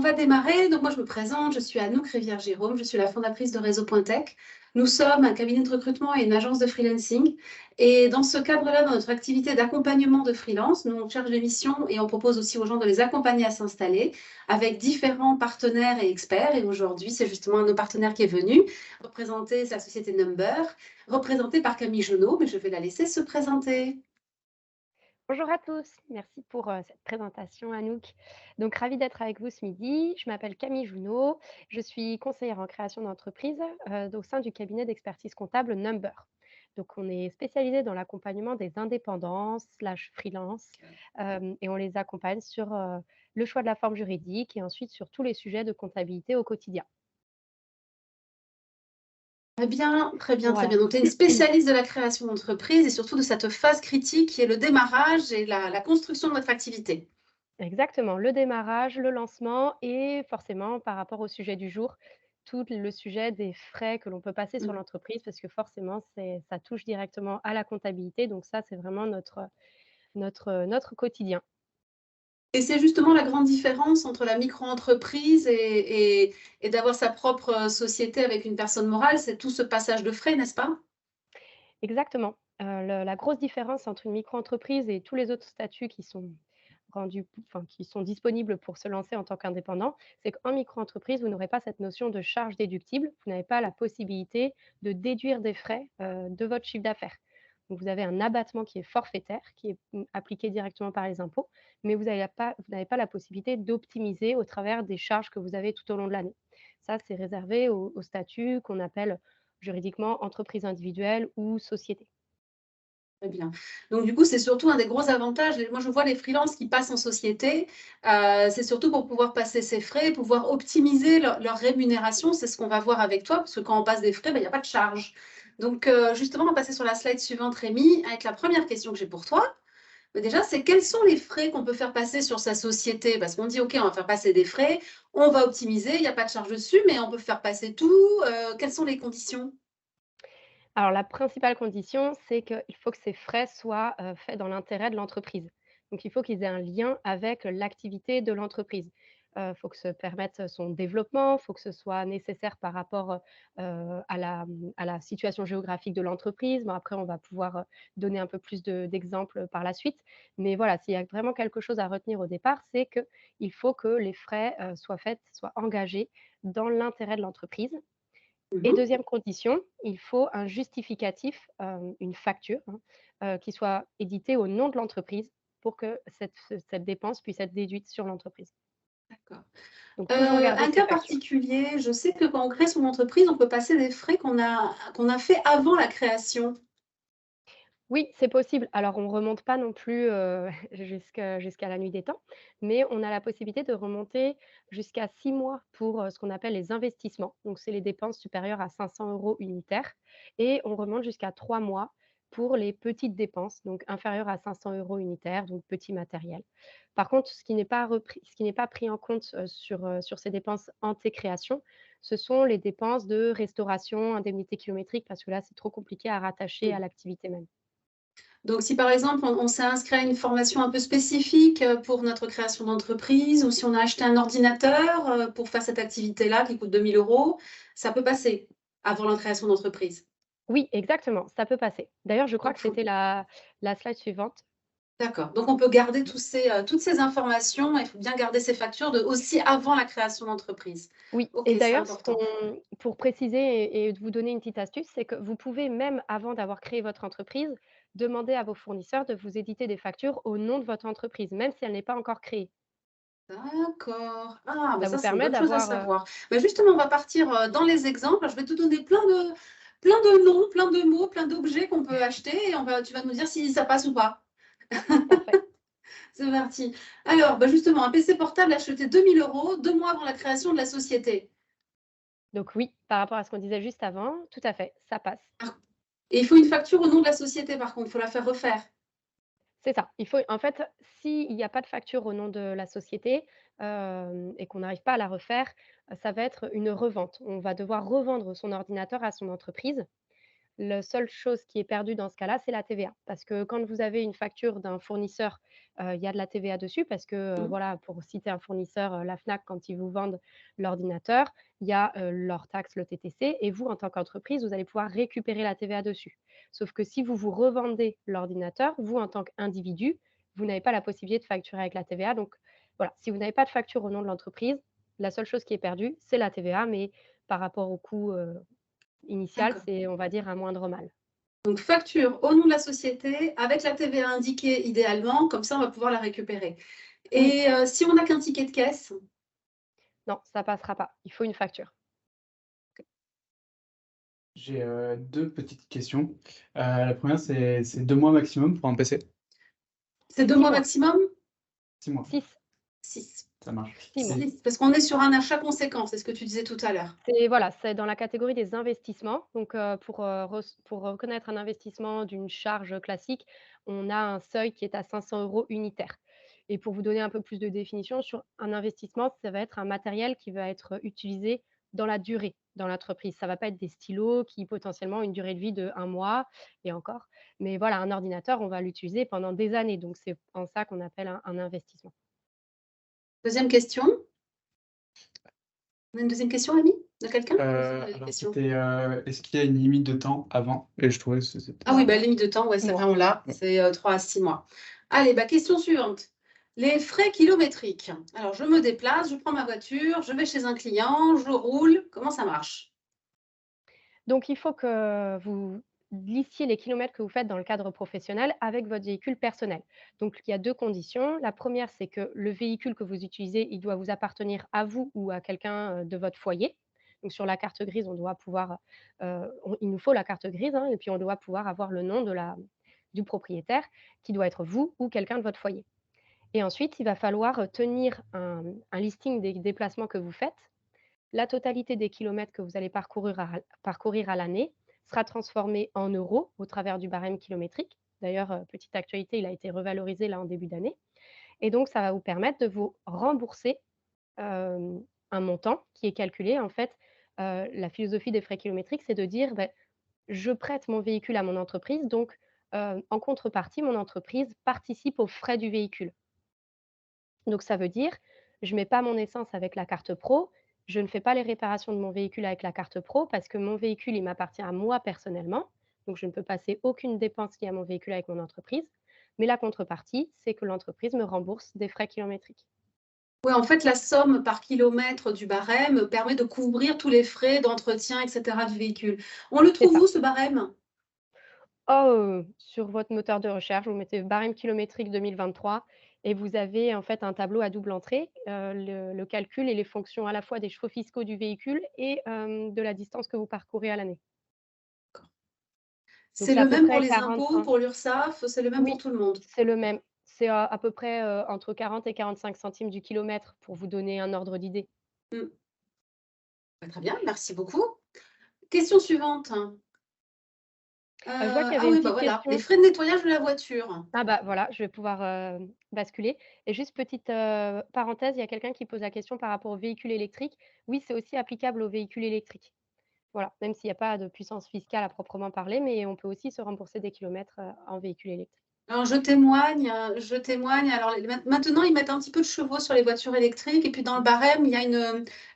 va démarrer. Donc moi, je me présente, je suis Anouk Rivière-Jérôme, je suis la fondatrice de Réseau.tech. Nous sommes un cabinet de recrutement et une agence de freelancing. Et dans ce cadre-là, dans notre activité d'accompagnement de freelance, nous on charge les missions et on propose aussi aux gens de les accompagner à s'installer avec différents partenaires et experts. Et aujourd'hui, c'est justement un de nos partenaires qui est venu représenter sa société Number, représentée par Camille Junot, mais je vais la laisser se présenter. Bonjour à tous, merci pour cette présentation Anouk. Donc ravie d'être avec vous ce midi. Je m'appelle Camille Junot, je suis conseillère en création d'entreprise au sein du cabinet d'expertise comptable Number. Donc on est spécialisé dans l'accompagnement des indépendants slash freelance et on les accompagne sur le choix de la forme juridique et ensuite sur tous les sujets de comptabilité au quotidien. Très bien, très bien, très Voilà. bien. Donc, tu es une spécialiste de la création d'entreprise et surtout de cette phase critique qui est le démarrage et la construction de notre activité. Exactement, le démarrage, le lancement et forcément par rapport au sujet du jour, tout le sujet des frais que l'on peut passer sur Mm. l'entreprise parce que forcément ça touche directement à la comptabilité donc ça c'est vraiment notre quotidien. Et c'est justement la grande différence entre la micro-entreprise et d'avoir sa propre société avec une personne morale, c'est tout ce passage de frais, n'est-ce pas? Exactement, le la grosse différence entre une micro-entreprise et tous les autres statuts qui sont qui sont disponibles pour se lancer en tant qu'indépendant, c'est qu'en micro-entreprise, vous n'aurez pas cette notion de charge déductible. Vous n'avez pas la possibilité de déduire des frais, de votre chiffre d'affaires. Donc vous avez un abattement qui est forfaitaire, qui est, appliqué directement par les impôts, mais vous n'avez pas la possibilité d'optimiser au travers des charges que vous avez tout au long de l'année. Ça, c'est réservé aux statuts qu'on appelle juridiquement entreprise individuelle ou société. Très bien. Donc, du coup, c'est surtout un des gros avantages. Moi, je vois les freelances qui passent en société, c'est surtout pour pouvoir passer ses frais, pouvoir optimiser leur rémunération. C'est ce qu'on va voir avec toi, parce que quand on passe des frais, ben, il n'y a pas de charge. Donc, justement, on va passer sur la slide suivante, Rémi, avec la première question que j'ai pour toi. Déjà, c'est quels sont les frais qu'on peut faire passer sur sa société? Parce qu'on dit, OK, on va faire passer des frais, on va optimiser, il n'y a pas de charge dessus, mais on peut faire passer tout. Quelles sont les conditions? Alors la principale condition, c'est qu'il faut que ces frais soient, faits dans l'intérêt de l'entreprise. Donc il faut qu'ils aient un lien avec l'activité de l'entreprise. Il faut que ça permette son développement, il faut que ce soit nécessaire par rapport, à la situation géographique de l'entreprise. Bon après on va pouvoir, donner un peu plus d'exemples par la suite. Mais voilà, s'il y a vraiment quelque chose à retenir au départ, c'est qu'il faut que les frais, soient engagés dans l'intérêt de l'entreprise. Et Mhm. deuxième condition, il faut un justificatif, une facture, hein, qui soit éditée au nom de l'entreprise pour que cette dépense puisse être déduite sur l'entreprise. D'accord. Donc toujours garder Un ces cas factures. particulier, je sais que quand on crée son entreprise, on peut passer des frais qu'on a fait avant la création. Oui, c'est possible. Alors on remonte pas non plus, jusqu'à la nuit des temps, mais on a la possibilité de remonter jusqu'à 6 mois pour, ce qu'on appelle les investissements. Donc c'est les dépenses supérieures à 500 € unitaires et on remonte jusqu'à 3 mois pour les petites dépenses, donc inférieures à 500 € unitaires, donc petit matériel. Par contre, ce qui n'est pas pris en compte, sur ces dépenses anté-création, ce sont les dépenses de restauration, indemnité kilométrique, parce que là, c'est trop compliqué à rattacher à Mmh. l'activité même. Donc si par exemple, on s'est inscrit à une formation un peu spécifique, pour notre création d'entreprise ou si on a acheté un ordinateur, pour faire cette activité-là qui coûte 2 000 €, ça peut passer avant la création d'entreprise? Oui, exactement, ça peut passer. D'ailleurs, je crois Donc que faut c'était la slide suivante. d'accord, donc on peut garder toutes ces informations et il faut bien garder ces factures de aussi avant la création d'entreprise. Oui OK, et c'est d'ailleurs, important. pour préciser et vous donner une petite astuce, c'est que vous pouvez même, avant d'avoir créé votre entreprise, demander à vos fournisseurs de vous éditer des factures au nom de votre entreprise, même si elle n'est pas encore créée. D'accord. Ah, bah, Ça ça, vous c'est une permet bonne chose à d'avoir, savoir. Bah, justement, on va partir, dans les exemples. Je vais te donner plein de noms, plein de mots, plein d'objets qu'on peut acheter et tu vas nous dire si ça passe ou pas. parfait. C'est parti. Alors, bah, justement, un PC portable acheté 2 000 € 2 mois avant la création de la société. Donc oui, par rapport à ce qu'on disait juste avant, tout à fait, ça passe. Ah, et il faut une facture au nom de la société, par contre, il faut la faire refaire. C'est ça. Il faut en fait, s'il n'y a pas de facture au nom de la société, et qu'on n'arrive pas à la refaire, ça va être une revente. On va devoir revendre son ordinateur à son entreprise La seule chose qui est perdue dans ce cas-là, c'est la TVA. Parce que quand vous avez une facture d'un fournisseur, il y a de la TVA dessus parce que, Mmh. voilà, pour citer un fournisseur, la Fnac, quand ils vous vendent l'ordinateur, il y a, leur taxe, le TTC et vous, en tant qu'entreprise, vous allez pouvoir récupérer la TVA dessus. Sauf que si vous vous revendez l'ordinateur, vous, en tant qu'individu, vous n'avez pas la possibilité de facturer avec la TVA. Donc voilà, si vous n'avez pas de facture au nom de l'entreprise, la seule chose qui est perdue, c'est la TVA, mais par rapport au coût, initial, D'accord. c'est, on va dire, un moindre mal. Donc facture au nom de la société avec la TVA indiquée idéalement, comme ça on va pouvoir la récupérer. Oui, Et si on n'a qu'un ticket de caisse? non, ça passera pas. Il faut une facture. J'ai, 2 petites questions. La première, c'est 2 mois maximum pour un PC? C'est 2 6 mois mois, maximum? 6 mois, 6, 6. ça marche 6 mois. et 6, parce qu'on est sur un achat conséquent, c'est ce que tu disais tout à l'heure. C'est voilà, c'est dans la catégorie des investissements. Donc, pour reconnaître un investissement d'une charge classique, on a un seuil qui est à 500 € unitaire. Et pour vous donner un peu plus de définition sur un investissement, ça va être un matériel qui va être utilisé dans la durée dans l'entreprise. Ça va pas être des stylos qui potentiellement ont une durée de vie de 1 mois et encore. Mais voilà, un ordinateur, on va l'utiliser pendant des années. Donc c'est en ça qu'on appelle un investissement. Deuxième question. On a une deuxième question, Rémi? De quelqu'un? Vous avez des alors questions? c'était, est-ce qu'il y a une limite de temps avant? Et je trouvais que c'était Ah oui, ça. bah, limite de temps, ouais, c'est vrai, on l'a, Ouais. c'est, 3 à 6 mois. Allez, bah, question suivante. Les frais kilométriques. Alors je me déplace, je prends ma voiture, je vais chez un client, je roule, comment ça marche? Donc il faut que vous listiez les kilomètres que vous faites dans le cadre professionnel avec votre véhicule personnel. Donc il y a 2 conditions. La première, c'est que le véhicule que vous utilisez, il doit vous appartenir à vous ou à quelqu'un, de votre foyer. Donc sur la carte grise, on doit pouvoir, on il nous faut la carte grise, hein, et puis on doit pouvoir avoir le nom de la du propriétaire qui doit être vous ou quelqu'un de votre foyer. Et ensuite, il va falloir, tenir un listing des déplacements que vous faites. La totalité des kilomètres que vous allez parcourir à l'année sera transformée en euros au travers du barème kilométrique. D'ailleurs, petite actualité, il a été revalorisé là en début d'année et donc ça va vous permettre de vous rembourser, un montant qui est calculé en fait, la philosophie des frais kilométriques, c'est de dire: «Beh, je prête mon véhicule à mon entreprise donc, en contrepartie, mon entreprise participe aux frais du véhicule». Donc ça veut dire, je mets pas mon essence avec la carte pro, je ne fais pas les réparations de mon véhicule avec la carte pro parce que mon véhicule, il m'appartient à moi personnellement, donc je ne peux passer aucune dépense liée à mon véhicule avec mon entreprise. Mais la contrepartie, c'est que l'entreprise me rembourse des frais kilométriques. Ouais, en fait, la somme par kilomètre du barème permet de couvrir tous les frais d'entretien et cetera du véhicule. On le C'est trouve ça. où ce barème? Oh, sur votre moteur de recherche, vous mettez barème kilométrique 2023 et vous avez en fait un tableau à double entrée, le calcul et les fonctions à la fois des chevaux fiscaux du véhicule et de la distance que vous parcourez à l'année. Donc C'est c'est à le peu même pour près les 40 impôts, pour l'URSSAF, c'est le même pour Oui, tout le monde? c'est le même. C'est à peu près, entre 40 et 45 centimes du kilomètre pour vous donner un ordre d'idée. Mmh. Bah, très bien, merci beaucoup. Question suivante. Je vois qu'il y Ah avait une oui, bah, petite voilà, les question. frais de nettoyage de la voiture. Ah bah, voilà, je vais pouvoir, basculer et juste petite, parenthèse, il y a quelqu'un qui pose la question par rapport aux véhicules électriques. Oui, c'est aussi applicable aux véhicules électriques. Voilà, même s'il y a pas de puissance fiscale à proprement parler, mais on peut aussi se rembourser des kilomètres, en véhicule électrique. Alors je témoigne, je témoigne. Alors les maintenant, ils mettent un petit peu de chevaux sur les voitures électriques et puis dans le barème, il y a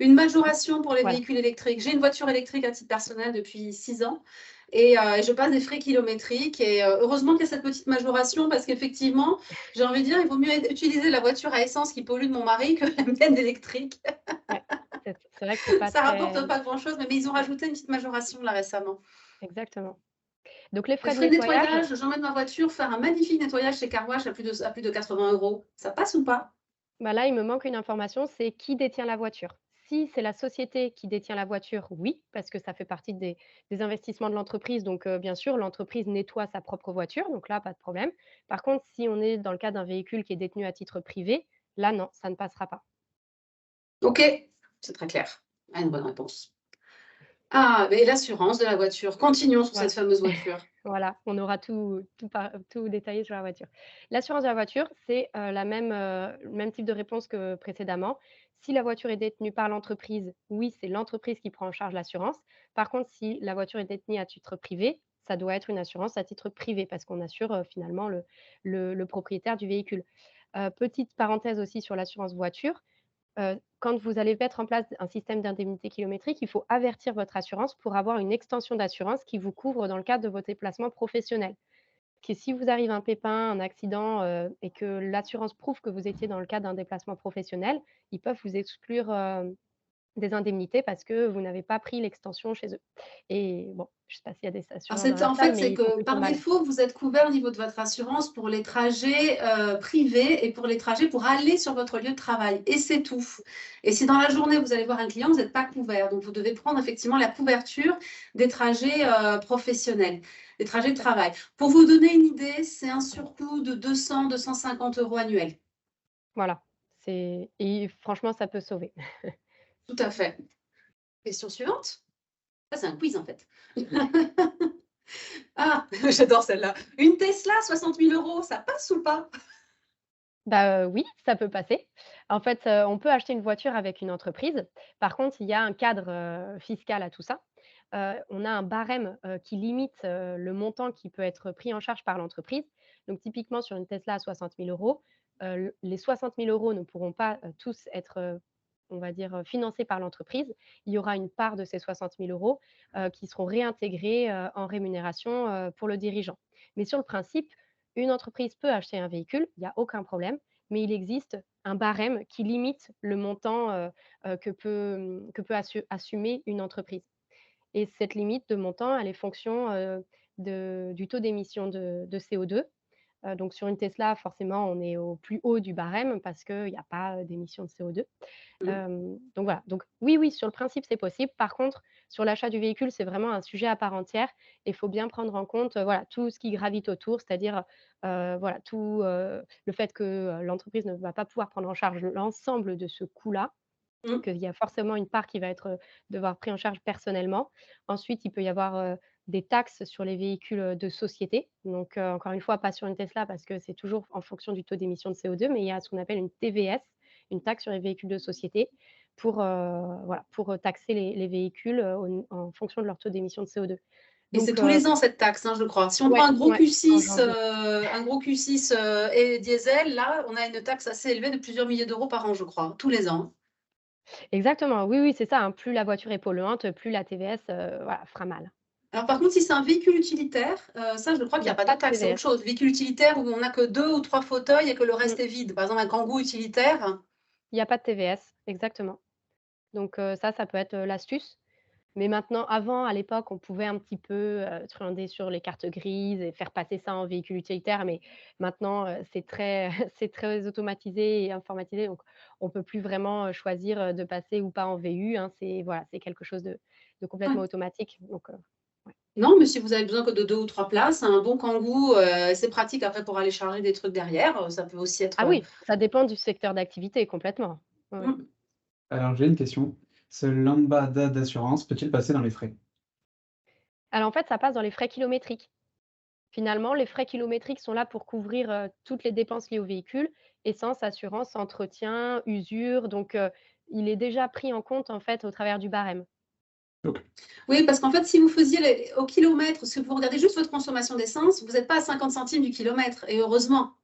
une majoration pour les Voilà. véhicules électriques. J'ai une voiture électrique à titre personnel depuis 6 ans et je passe des frais kilométriques et heureusement qu'il y a cette petite majoration parce qu'effectivement, j'ai envie de dire, il vaut mieux utiliser la voiture à essence qui pollue de mon mari que la mienne électrique. Ouais, c'est vrai que c'est pas Ça très rapporte pas grand-chose, mais ils ont rajouté une petite majoration là récemment. exactement. Donc les Les frais de frais de nettoyage. nettoyage, j'emmène ma voiture faire un magnifique nettoyage chez Car Wash à plus de 80 €. Ça passe ou pas? Bah, là, il me manque une information, c'est qui détient la voiture? Si c'est la société qui détient la voiture, oui, parce que ça fait partie des investissements de l'entreprise, donc bien sûr, l'entreprise nettoie sa propre voiture, donc là, pas de problème. Par contre, si on est dans le cas d'un véhicule qui est détenu à titre privé, là, non, ça ne passera pas. OK, c'est très clair. Ah, une bonne réponse. Ah, mais l'assurance de la voiture. Continuons sur Voilà. cette fameuse voiture. Voilà, on aura tout détaillé sur la voiture. L'assurance de la voiture, c'est, le même type de réponse que précédemment. Si la voiture est détenue par l'entreprise, oui, c'est l'entreprise qui prend en charge l'assurance. Par contre, si la voiture est détenue à titre privé, ça doit être une assurance à titre privé parce qu'on assure, finalement le propriétaire du véhicule. Petite parenthèse aussi sur l'assurance voiture, quand vous allez mettre en place un système d'indemnité kilométrique, il faut avertir votre assurance pour avoir une extension d'assurance qui vous couvre dans le cadre de vos déplacements professionnels. Que si vous arrive un pépin, un accident, et que l'assurance prouve que vous étiez dans le cadre d'un déplacement professionnel, ils peuvent vous exclure, des indemnités parce que vous n'avez pas pris l'extension chez eux et bon, je ne sais pas s'il y a des Alors assureurs dans c'est la en salle, fait, mais c'est ils sont que plutôt par malins. défaut, vous êtes couvert au niveau de votre assurance pour les trajets, privés et pour les trajets pour aller sur votre lieu de travail et c'est tout. Et si dans la journée, vous allez voir un client, vous n'êtes pas couvert. Donc vous devez prendre effectivement la couverture des trajets, professionnels, des trajets de travail. Pour vous donner une idée, c'est un surcoût de 200-250 € annuels. Voilà, et franchement, ça peut sauver. Tout à fait. Question suivante? Ça, c'est un quiz en fait. Ah, j'adore celle-là. Une Tesla, 60 000 €, ça passe ou pas? Bah, oui, ça peut passer. En fait, on peut acheter une voiture avec une entreprise. Par contre, il y a un cadre, fiscal à tout ça. On a un barème, qui limite, le montant qui peut être pris en charge par l'entreprise. Donc typiquement sur une Tesla à 60 000 €, les 60 000 € ne pourront pas, tous être, on va dire, financés par l'entreprise. Il y aura une part de ces 60 000 €, qui seront réintégrés, en rémunération, pour le dirigeant. Mais sur le principe, une entreprise peut acheter un véhicule, il y a aucun problème, mais il existe un barème qui limite le montant, que peut assumer une entreprise. Et cette limite de montant, elle est fonction, du taux d'émission de CO2. Donc sur une Tesla, forcément, on est au plus haut du barème parce qu'il y a pas, d'émission de CO2. Mmh. Donc voilà, donc oui, oui, sur le principe, c'est possible. Par contre, sur l'achat du véhicule, c'est vraiment un sujet à part entière et il faut bien prendre en compte, voilà, tout ce qui gravite autour, c'est-à-dire, voilà, tout, le fait que, l'entreprise ne va pas pouvoir prendre en charge l'ensemble de ce coût-là, Mmh. qu'il y a forcément une part qui va être, devoir pris en charge personnellement. Ensuite, il peut y avoir, des taxes sur les véhicules, de société. Donc, encore une fois, pas sur une Tesla parce que c'est toujours en fonction du taux d'émission de CO2, mais il y a ce qu'on appelle une TVS, une taxe sur les véhicules de société pour, voilà, pour, taxer les véhicules, en fonction de leur taux d'émission de CO2. Et c'est Donc, tous les ans cette taxe, hein, je crois. Si on ouais, prend un gros ouais, en Q6, janvier. et diesel, là, on a une taxe assez élevée de plusieurs milliers d'euros par an, je crois, tous les ans. Exactement, oui, oui, c'est ça, hein. Plus la voiture est polluante, plus la TVS, voilà, fera mal. Alors par contre, si c'est un véhicule utilitaire, ça, je crois Il qu'il y n'y a a pas pas de de taxe, c'est autre TVS. chose. Véhicule utilitaire où on n'a que 2 ou 3 fauteuils et que le Mmh. reste est vide. Par exemple, un Kangoo utilitaire. Il y a pas de TVS, exactement. Donc ça peut être, l'astuce. Mais maintenant avant, à l'époque, on pouvait un petit peu, truander sur les cartes grises et faire passer ça en véhicule utilitaire, mais maintenant, c'est très c'est très automatisé et informatisé, donc on peut plus vraiment, choisir, de passer ou pas en VU, hein. C'est voilà, c'est quelque chose de Ouais. complètement automatique, donc ouais. Non, mais si vous avez besoin que de 2 ou 3 places, un bon Kangoo, c'est pratique après pour aller charger des trucs derrière, ça peut aussi être, Ah oui, ça dépend du secteur d'activité complètement. Oui, oui. mmh. Alors j'ai une question. Ce lambada d'assurance peut-il passer dans les frais? Alors en fait, ça passe dans les frais kilométriques. Finalement, les frais kilométriques sont là pour couvrir, toutes les dépenses liées au véhicule, essence, assurance, entretien, usure, donc il est déjà pris en compte, en fait, au travers du barème. OK. Oui, parce qu'en fait, si vous faisiez au kilomètre, si vous regardez juste votre consommation d'essence, vous n'êtes pas à 50 centimes du kilomètre, et heureusement.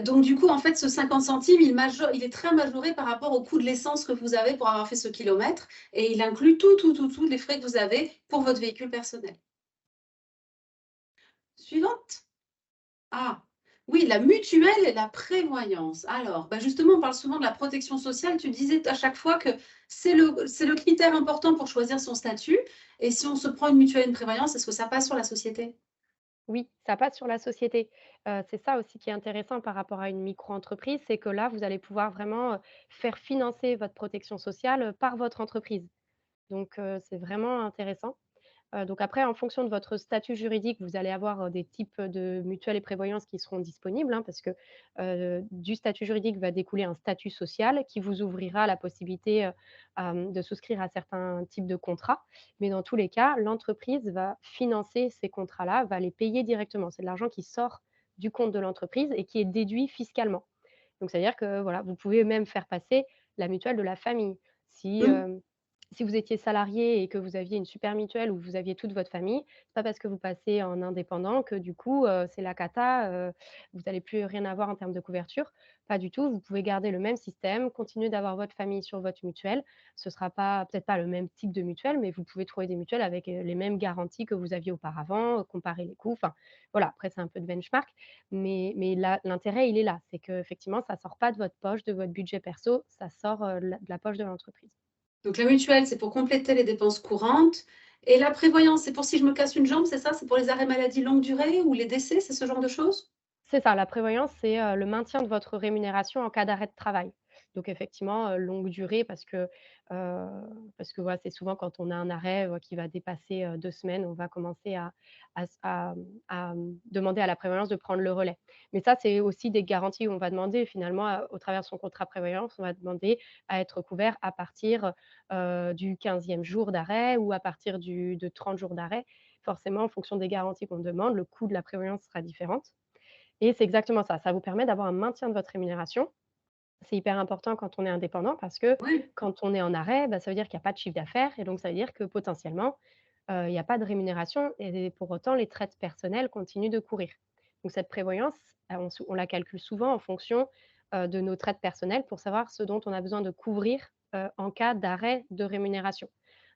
Donc du coup, en fait, ce 50 centimes, il est très majoré par rapport au coût de l'essence que vous avez pour avoir fait ce kilomètre, et il inclut tous les frais que vous avez pour votre véhicule personnel. Suivante. Ah, oui, la mutuelle et la prévoyance. Alors, bah, justement, on parle souvent de la protection sociale. Tu disais à chaque fois que c'est le critère important pour choisir son statut. Et si on se prend une mutuelle et une prévoyance, est-ce que ça passe sur la société? Oui, ça passe sur la société. C'est ça aussi qui est intéressant par rapport à une micro-entreprise, c'est que là, vous allez pouvoir vraiment, faire financer votre protection sociale, par votre entreprise. Donc c'est vraiment intéressant. Donc après, en fonction de votre statut juridique, vous allez avoir, des types de mutuelles et prévoyances qui seront disponibles, hein, parce que, du statut juridique va découler un statut social qui vous ouvrira la possibilité, de souscrire à certains types de contrats. Mais dans tous les cas, l'entreprise va financer ces contrats-là, va les payer directement. C'est de l'argent qui sort du compte de l'entreprise et qui est déduit fiscalement. Donc c'est à dire que, voilà, vous pouvez même faire passer la mutuelle de la famille. Si, Mmh. si vous étiez salarié et que vous aviez une super mutuelle où vous aviez toute votre famille, c'est pas parce que vous passez en indépendant que du coup, c'est la cata, vous allez plus rien avoir en termes de couverture. Pas du tout, vous pouvez garder le même système, continuer d'avoir votre famille sur votre mutuelle. Ce sera pas peut-être pas le même type de mutuelle, mais vous pouvez trouver des mutuelles avec, les mêmes garanties que vous aviez auparavant, comparer les coûts, enfin voilà. Après c'est un peu de benchmark, mais l'intérêt il est là. C'est qu'effectivement ça sort pas de votre poche, de votre budget perso, ça sort, de la poche de l'entreprise. Donc la mutuelle, c'est pour compléter les dépenses courantes. Et la prévoyance, c'est pour si je me casse une jambe, c'est ça? C'est pour les arrêts maladie longue durée ou les décès, c'est ce genre de choses? C'est ça, la prévoyance, c'est, le maintien de votre rémunération en cas d'arrêt de travail. Donc effectivement, longue durée parce que voilà, c'est souvent quand on a un arrêt, qui va dépasser, 2 semaines, on va commencer à demander à la prévoyance de prendre le relais. Mais ça, c'est aussi des garanties où on va demander finalement au travers de son contrat prévoyance, on va demander à être couvert à partir, du 15e jour d'arrêt ou à partir de 30 jours d'arrêt. Forcément, en fonction des garanties qu'on demande, le coût de la prévoyance sera différente. Et c'est exactement ça. Ça vous permet d'avoir un maintien de votre rémunération. C'est hyper important quand on est indépendant parce que Oui. quand on est en arrêt, bah, ça veut dire qu'il y a pas de chiffre d'affaires et donc ça veut dire que potentiellement, il y a pas de rémunération et pour autant les traites personnelles continuent de courir. Donc cette prévoyance, on la calcule souvent en fonction, de nos traites personnelles pour savoir ce dont on a besoin de couvrir, en cas d'arrêt de rémunération.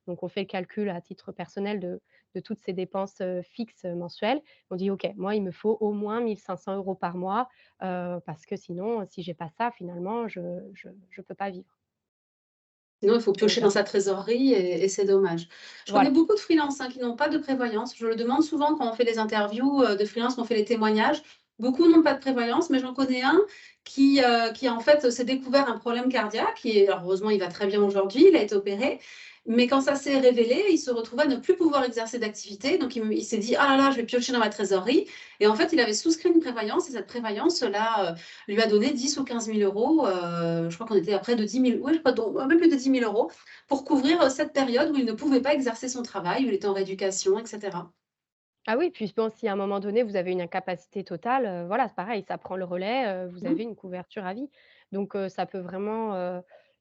Donc on fait le calcul à titre personnel de toutes ces dépenses, fixes, mensuelles. On dit: «OK, moi il me faut au moins 1 500 € par mois, parce que sinon, si j'ai pas ça finalement je peux pas vivre». Sinon, il faut Donc piocher dans sa trésorerie et c'est dommage. Je connais voilà. beaucoup de freelances, hein, qui n'ont pas de prévoyance. Je le demande souvent quand on fait les interviews, de freelance, quand on fait les témoignages. Beaucoup n'ont pas de prévoyance, mais j'en connais un qui en fait, s'est découvert un problème cardiaque et alors heureusement, il va très bien aujourd'hui, il a été opéré. Mais quand ça s'est révélé, il se retrouvait à ne plus pouvoir exercer d'activité. Donc il s'est dit: «Ah là là, je vais piocher dans ma trésorerie» et en fait, il avait souscrit une prévoyance et cette prévoyance-là, lui a donné 10 ou 15 000 €, je crois qu'on était à près de 10 000, oui, je crois donc un peu plus de 10 000 € pour couvrir, cette période où il ne pouvait pas exercer son travail, où il était en rééducation et cetera. Ah oui, puis bon, si à un moment donné vous avez une incapacité totale, voilà, c'est pareil, ça prend le relais, vous Mmh. avez une couverture à vie. Donc ça peut vraiment,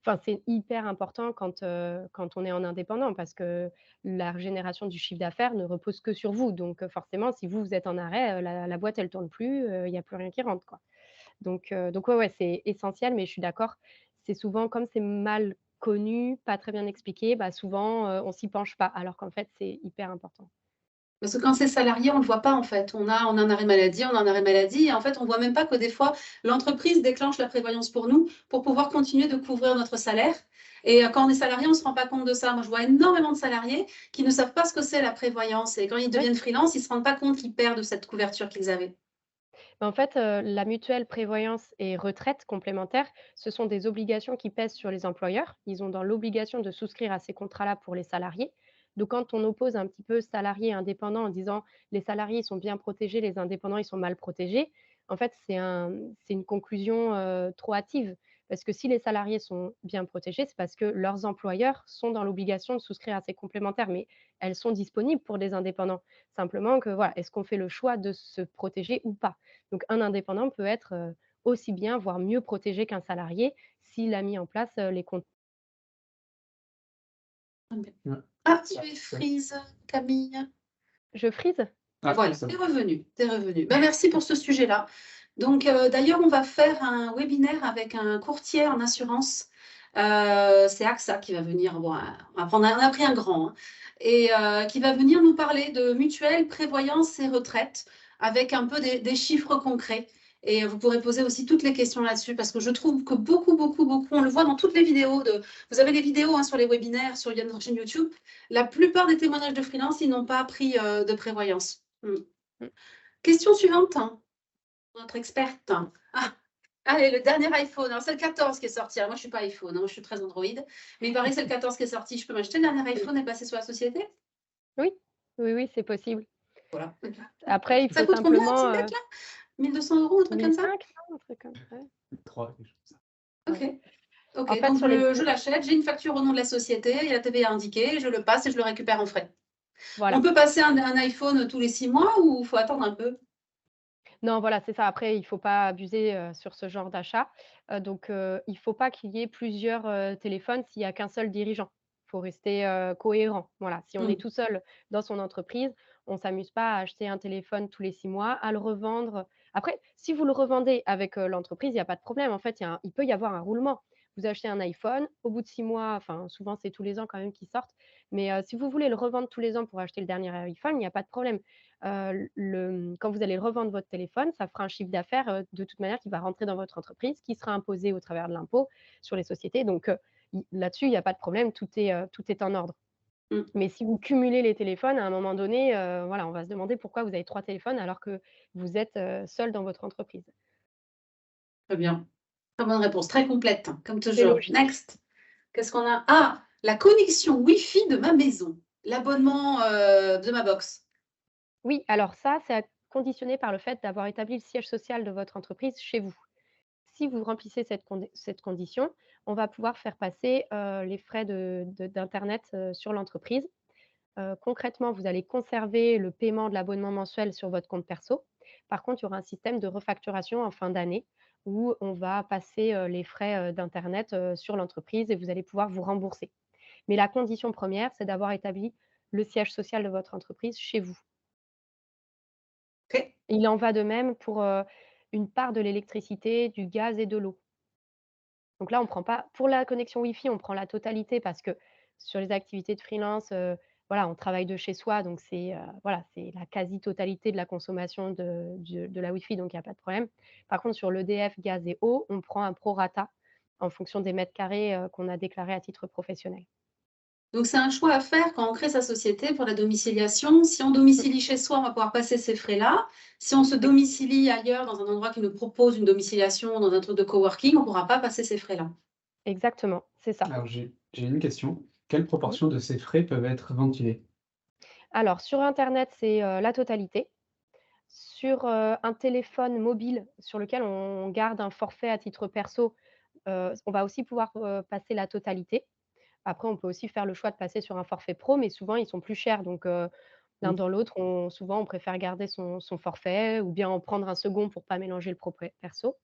enfin, c'est hyper important quand on est en indépendant parce que la régénération du chiffre d'affaires ne repose que sur vous. Donc forcément, si vous, vous êtes en arrêt, la boîte elle tourne plus, il y a plus rien qui rentre, quoi. Donc ouais, ouais, c'est essentiel, mais je suis d'accord, c'est souvent comme c'est mal connu, pas très bien expliqué, bah, souvent, on s'y penche pas alors qu'en fait c'est hyper important. Parce que quand c'est salarié, on ne le voit pas en fait. On a un arrêt maladie, on a un arrêt maladie et en fait, on ne voit même pas que des fois, l'entreprise déclenche la prévoyance pour nous, pour pouvoir continuer de couvrir notre salaire et quand on est salarié, on ne se rend pas compte de ça. Moi, je vois énormément de salariés qui ne savent pas ce que c'est la prévoyance et quand ils Ouais. deviennent freelance, ils ne se rendent pas compte qu'ils perdent cette couverture qu'ils avaient. Bah, en fait, la mutuelle prévoyance et retraite complémentaire, ce sont des obligations qui pèsent sur les employeurs. Ils ont dans l'obligation de souscrire à ces contrats-là pour les salariés. Donc quand on oppose un petit peu salariés et indépendants en disant: «Les salariés, ils sont bien protégés, les indépendants, ils sont mal protégés», en fait, c'est une conclusion, trop hâtive. Parce que si les salariés sont bien protégés, c'est parce que leurs employeurs sont dans l'obligation de souscrire à ces complémentaires, mais elles sont disponibles pour les indépendants. Simplement que voilà, est-ce qu'on fait le choix de se protéger ou pas? Donc un indépendant peut être, aussi bien, voire mieux protégé qu'un salarié s'il a mis en place, les comptes. Ouais. Ah, tu Ça es ça freeze, Camille. Je frise? ah, Voilà, c'est tu es bon. revenue, tu es revenue. Ben, merci pour ce sujet-là. Donc, d'ailleurs, on va faire un webinaire avec un courtier en assurance. C'est AXA qui va venir. Bon, on a pris un grand, hein, et qui va venir nous parler de mutuelle, prévoyance et retraite avec un peu des chiffres concrets. Et vous pourrez poser aussi toutes les questions là-dessus parce que je trouve que beaucoup, beaucoup, beaucoup, on le voit dans toutes les vidéos. Vous avez les vidéos, hein, sur les webinaires, sur notre chaîne YouTube. La plupart des témoignages de freelance, ils n'ont pas pris de prévoyance. Mmh. Question suivante, hein, notre experte. Ah, allez, le dernier iPhone. Alors, c'est le 14 qui est sorti. Alors, moi, je ne suis pas iPhone, hein, moi, je suis très Android. Mais il paraît que c'est le 14 qui est sorti. Je peux m'acheter le dernier iPhone et passer sur la société? Oui, oui, oui, c'est possible. Voilà. Après, il Ça faut coûte combien un petit simplement, bête là? 1 200 €, un truc comme ça? 1005, non? Un truc comme ouais, 3, quelque chose comme ça. Ok. ouais. En Ok, fait, donc sur les je l'achète, j'ai une facture au nom de la société, il y a la TVA indiquée, je le passe et je le récupère en frais. On voilà. peut passer un iPhone tous les 6 mois ou il faut attendre un peu? Non, voilà, c'est ça. Après, il faut pas abuser, sur ce genre d'achat. Donc il faut pas qu'il y ait plusieurs, téléphones s'il y a qu'un seul dirigeant. faut rester, cohérent. Voilà, si on est Mmh. tout seul dans son entreprise, on s'amuse pas à acheter un téléphone tous les 6 mois, à le revendre. Après, si vous le revendez avec, l'entreprise, il y a pas de problème. En fait, il peut y avoir un roulement. Vous achetez un iPhone, au bout de 6 mois, enfin, souvent, c'est tous les ans quand même qu'ils sortent, mais si vous voulez le revendre tous les ans pour acheter le dernier iPhone, il y a pas de problème. Quand vous allez revendre votre téléphone, ça fera un chiffre d'affaires, de toute manière qui va rentrer dans votre entreprise, qui sera imposé au travers de l'impôt sur les sociétés. Donc, i là-dessus, il y a pas de problème, tout est en ordre. Mmh. Mais si vous cumulez les téléphones, à un moment donné, voilà, on va se demander pourquoi vous avez 3 téléphones alors que vous êtes, seul dans votre entreprise. Très bien. Très bonne réponse, très complète, hein, comme C'est toujours. logique. Next. Qu'est-ce qu'on a? Ah! La connexion Wi-Fi de ma maison. L'abonnement, de ma box. Oui, alors ça, c'est conditionné par le fait d'avoir établi le siège social de votre entreprise chez vous. Si vous remplissez cette condition, on va pouvoir faire passer, les frais d'internet, sur l'entreprise. Concrètement, vous allez conserver le paiement de l'abonnement mensuel sur votre compte perso. Par contre, il y aura un système de refacturation en fin d'année où on va passer, les frais, d'internet, sur l'entreprise et vous allez pouvoir vous rembourser. Mais la condition première, c'est d'avoir établi le siège social de votre entreprise chez vous. OK. Il en va de même pour, une part de l'électricité, du gaz et de l'eau. Donc là, on prend pas pour la connexion Wi-Fi, on prend la totalité parce que sur les activités de freelance, voilà, on travaille de chez soi, donc voilà, c'est la quasi-totalité de la consommation de la Wi-Fi, donc il y a pas de problème. Par contre, sur l'EDF, gaz et eau, on prend un prorata en fonction des mètres carrés, qu'on a déclarés à titre professionnel. Donc c'est un choix à faire quand on crée sa société pour la domiciliation. Si on domicilie chez soi, on va pouvoir passer ces frais-là. Si on se Oui, domicilie ailleurs, dans un endroit qui nous propose une domiciliation, dans un truc de coworking, on ne pourra pas passer ces frais-là. exactement, c'est ça. Alors j'ai une question. Quelle Mmh. proportion de ces frais peuvent être ventilés? Alors sur internet, c'est, la totalité. Sur, un téléphone mobile sur lequel on garde un forfait à titre perso, on va aussi pouvoir, passer la totalité. Après, on peut aussi faire le choix de passer sur un forfait pro, mais souvent ils sont plus chers donc l'un Mmh. dans l'autre, on préfère garder son forfait ou bien en prendre un second pour pas mélanger le pro perso.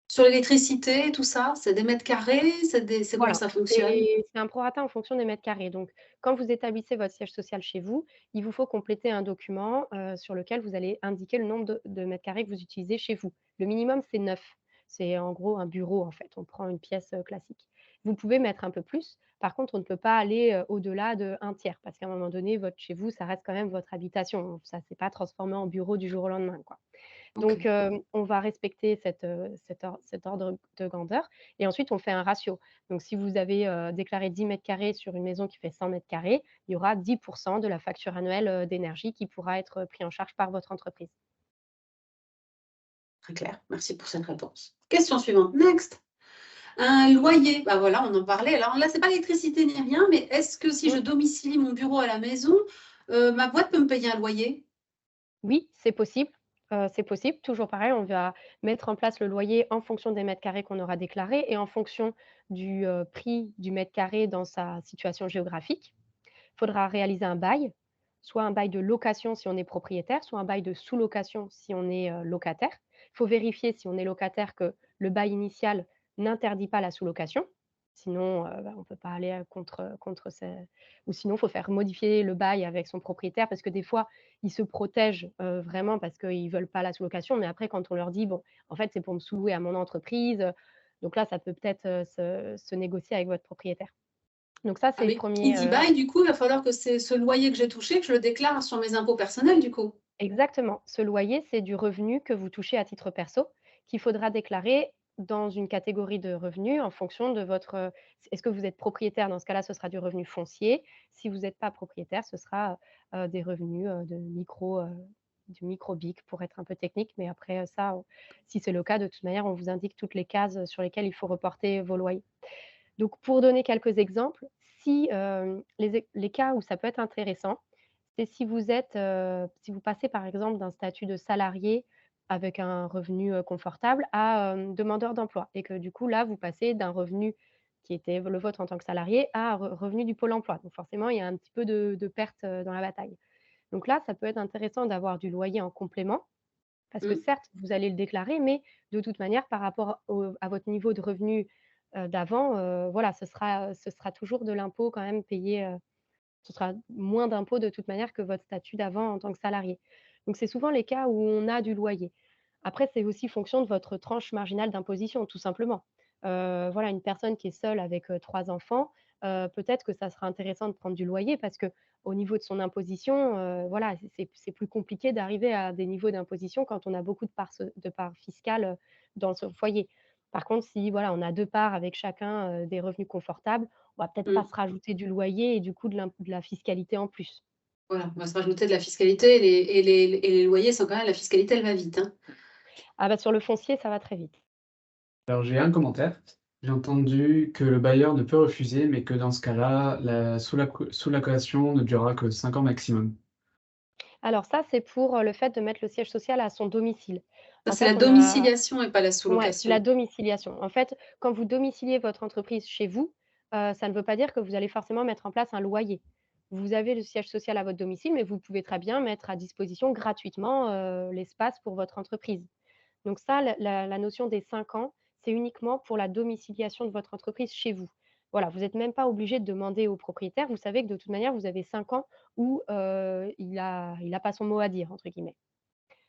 Sur l'électricité, tout ça, c'est des mètres carrés, c'est comment Voilà, ça fonctionne? c'est un prorata en fonction des mètres carrés. Donc, quand vous établissez votre siège social chez vous, il vous faut compléter un document, sur lequel vous allez indiquer le nombre de mètres carrés que vous utilisez chez vous. Le minimum, c'est 9. C'est en gros un bureau, en fait. On prend une pièce, classique. Vous pouvez mettre un peu plus. Par contre, on ne peut pas aller, au-delà de 1/3 parce qu'à un moment donné, votre chez vous, ça reste quand même votre habitation. Ça s'est pas transformé en bureau du jour au lendemain, quoi. Donc, OK. on va respecter cet ordre de grandeur et ensuite on fait un ratio. Donc si vous avez, déclaré 10 mètres carrés sur une maison qui fait 100 mètres carrés, il y aura 10 de la facture annuelle, d'énergie qui pourra être pris en charge par votre entreprise. Très clair. Merci pour cette réponse. Question suivante. Next. Un loyer. Bah voilà, on en parlait. Alors là, c'est pas l'électricité ni rien, mais est-ce que si je Mmh. domicilie mon bureau à la maison, ma boîte peut me payer un loyer? Oui, c'est possible. Toujours pareil, on va mettre en place le loyer en fonction des mètres carrés qu'on aura déclarés et en fonction du, prix du mètre carré dans sa situation géographique. Il faudra réaliser un bail, soit un bail de location si on est propriétaire, soit un bail de sous-location si on est, locataire. Il faut vérifier si on est locataire que le bail initial n'interdit pas la sous-location. Sinon, on ne peut pas aller, contre ce ou sinon il faut faire modifier le bail avec son propriétaire parce que des fois, ils se protègent, vraiment parce qu'ils ne veulent pas la sous-location. Mais après quand on leur dit: «Bon, en fait, c'est pour me sous-louer à mon entreprise», donc là, ça peut peut-être, se négocier avec votre propriétaire. Donc ça, Ah c'est le mais qui premier. dit bail, du coup, il va falloir que c'est ce loyer que j'ai touché, que je le déclare sur mes impôts personnels, du coup? Exactement. Ce loyer, c'est du revenu que vous touchez à titre perso, qu'il faudra déclarer dans une catégorie de revenus en fonction de votre, est-ce que vous êtes propriétaire? Dans ce cas-là, ce sera du revenu foncier. Si vous n'êtes pas propriétaire, ce sera, des revenus, du micro-BIC pour être un peu technique. Mais après, ça, si c'est le cas, de toute manière, on vous indique toutes les cases, sur lesquelles il faut reporter vos loyers. Donc pour donner quelques exemples, si, les cas où ça peut être intéressant, c'est si vous passez par exemple d'un statut de salarié avec un revenu, confortable à, demandeur d'emploi et que du coup là, vous passez d'un revenu qui était le vôtre en tant que salarié à un revenu du Pôle emploi. Donc forcément, il y a un petit peu de perte, dans la bataille. Donc là, ça peut être intéressant d'avoir du loyer en complément parce que Mmh. certes, vous allez le déclarer, mais de toute manière par rapport à votre niveau de revenu, d'avant, voilà, ce sera toujours de l'impôt quand même payé, ce sera moins d'impôts de toute manière que votre statut d'avant en tant que salarié. Donc c'est souvent les cas où on a du loyer. Après, c'est aussi fonction de votre tranche marginale d'imposition, tout simplement. Voilà, une personne qui est seule avec, 3 enfants, peut-être que ça sera intéressant de prendre du loyer parce que au niveau de son imposition, voilà, c'est plus compliqué d'arriver à des niveaux d'imposition quand on a beaucoup de parts fiscales, dans son foyer. Par contre, si voilà, on a 2 parts avec chacun, des revenus confortables, on va peut-être pas Mmh. se rajouter du loyer et du coup de la fiscalité en plus. Voilà, on va se rajouter de la fiscalité et les loyers sont quand même la fiscalité, elle va vite, hein. Ah bah, sur le foncier, ça va très vite. Alors j'ai un commentaire. J'ai entendu que le bailleur ne peut refuser, mais que dans ce cas-là, sous-location ne durera que 5 ans maximum. Alors ça, c'est pour, le fait de mettre le siège social à son domicile. Ça, En c'est la fait, on a domiciliation et pas la ouais, c'est la sous-location. domiciliation. En fait, quand vous domiciliez votre entreprise chez vous, ça ne veut pas dire que vous allez forcément mettre en place un loyer. Vous avez le siège social à votre domicile, mais vous pouvez très bien mettre à disposition gratuitement, l'espace pour votre entreprise. Donc ça, la notion des 5 ans, c'est uniquement pour la domiciliation de votre entreprise chez vous. Voilà, vous n'êtes même pas obligé de demander au propriétaire. Vous savez que de toute manière, vous avez 5 ans où, il a pas «son mot à dire» entre guillemets.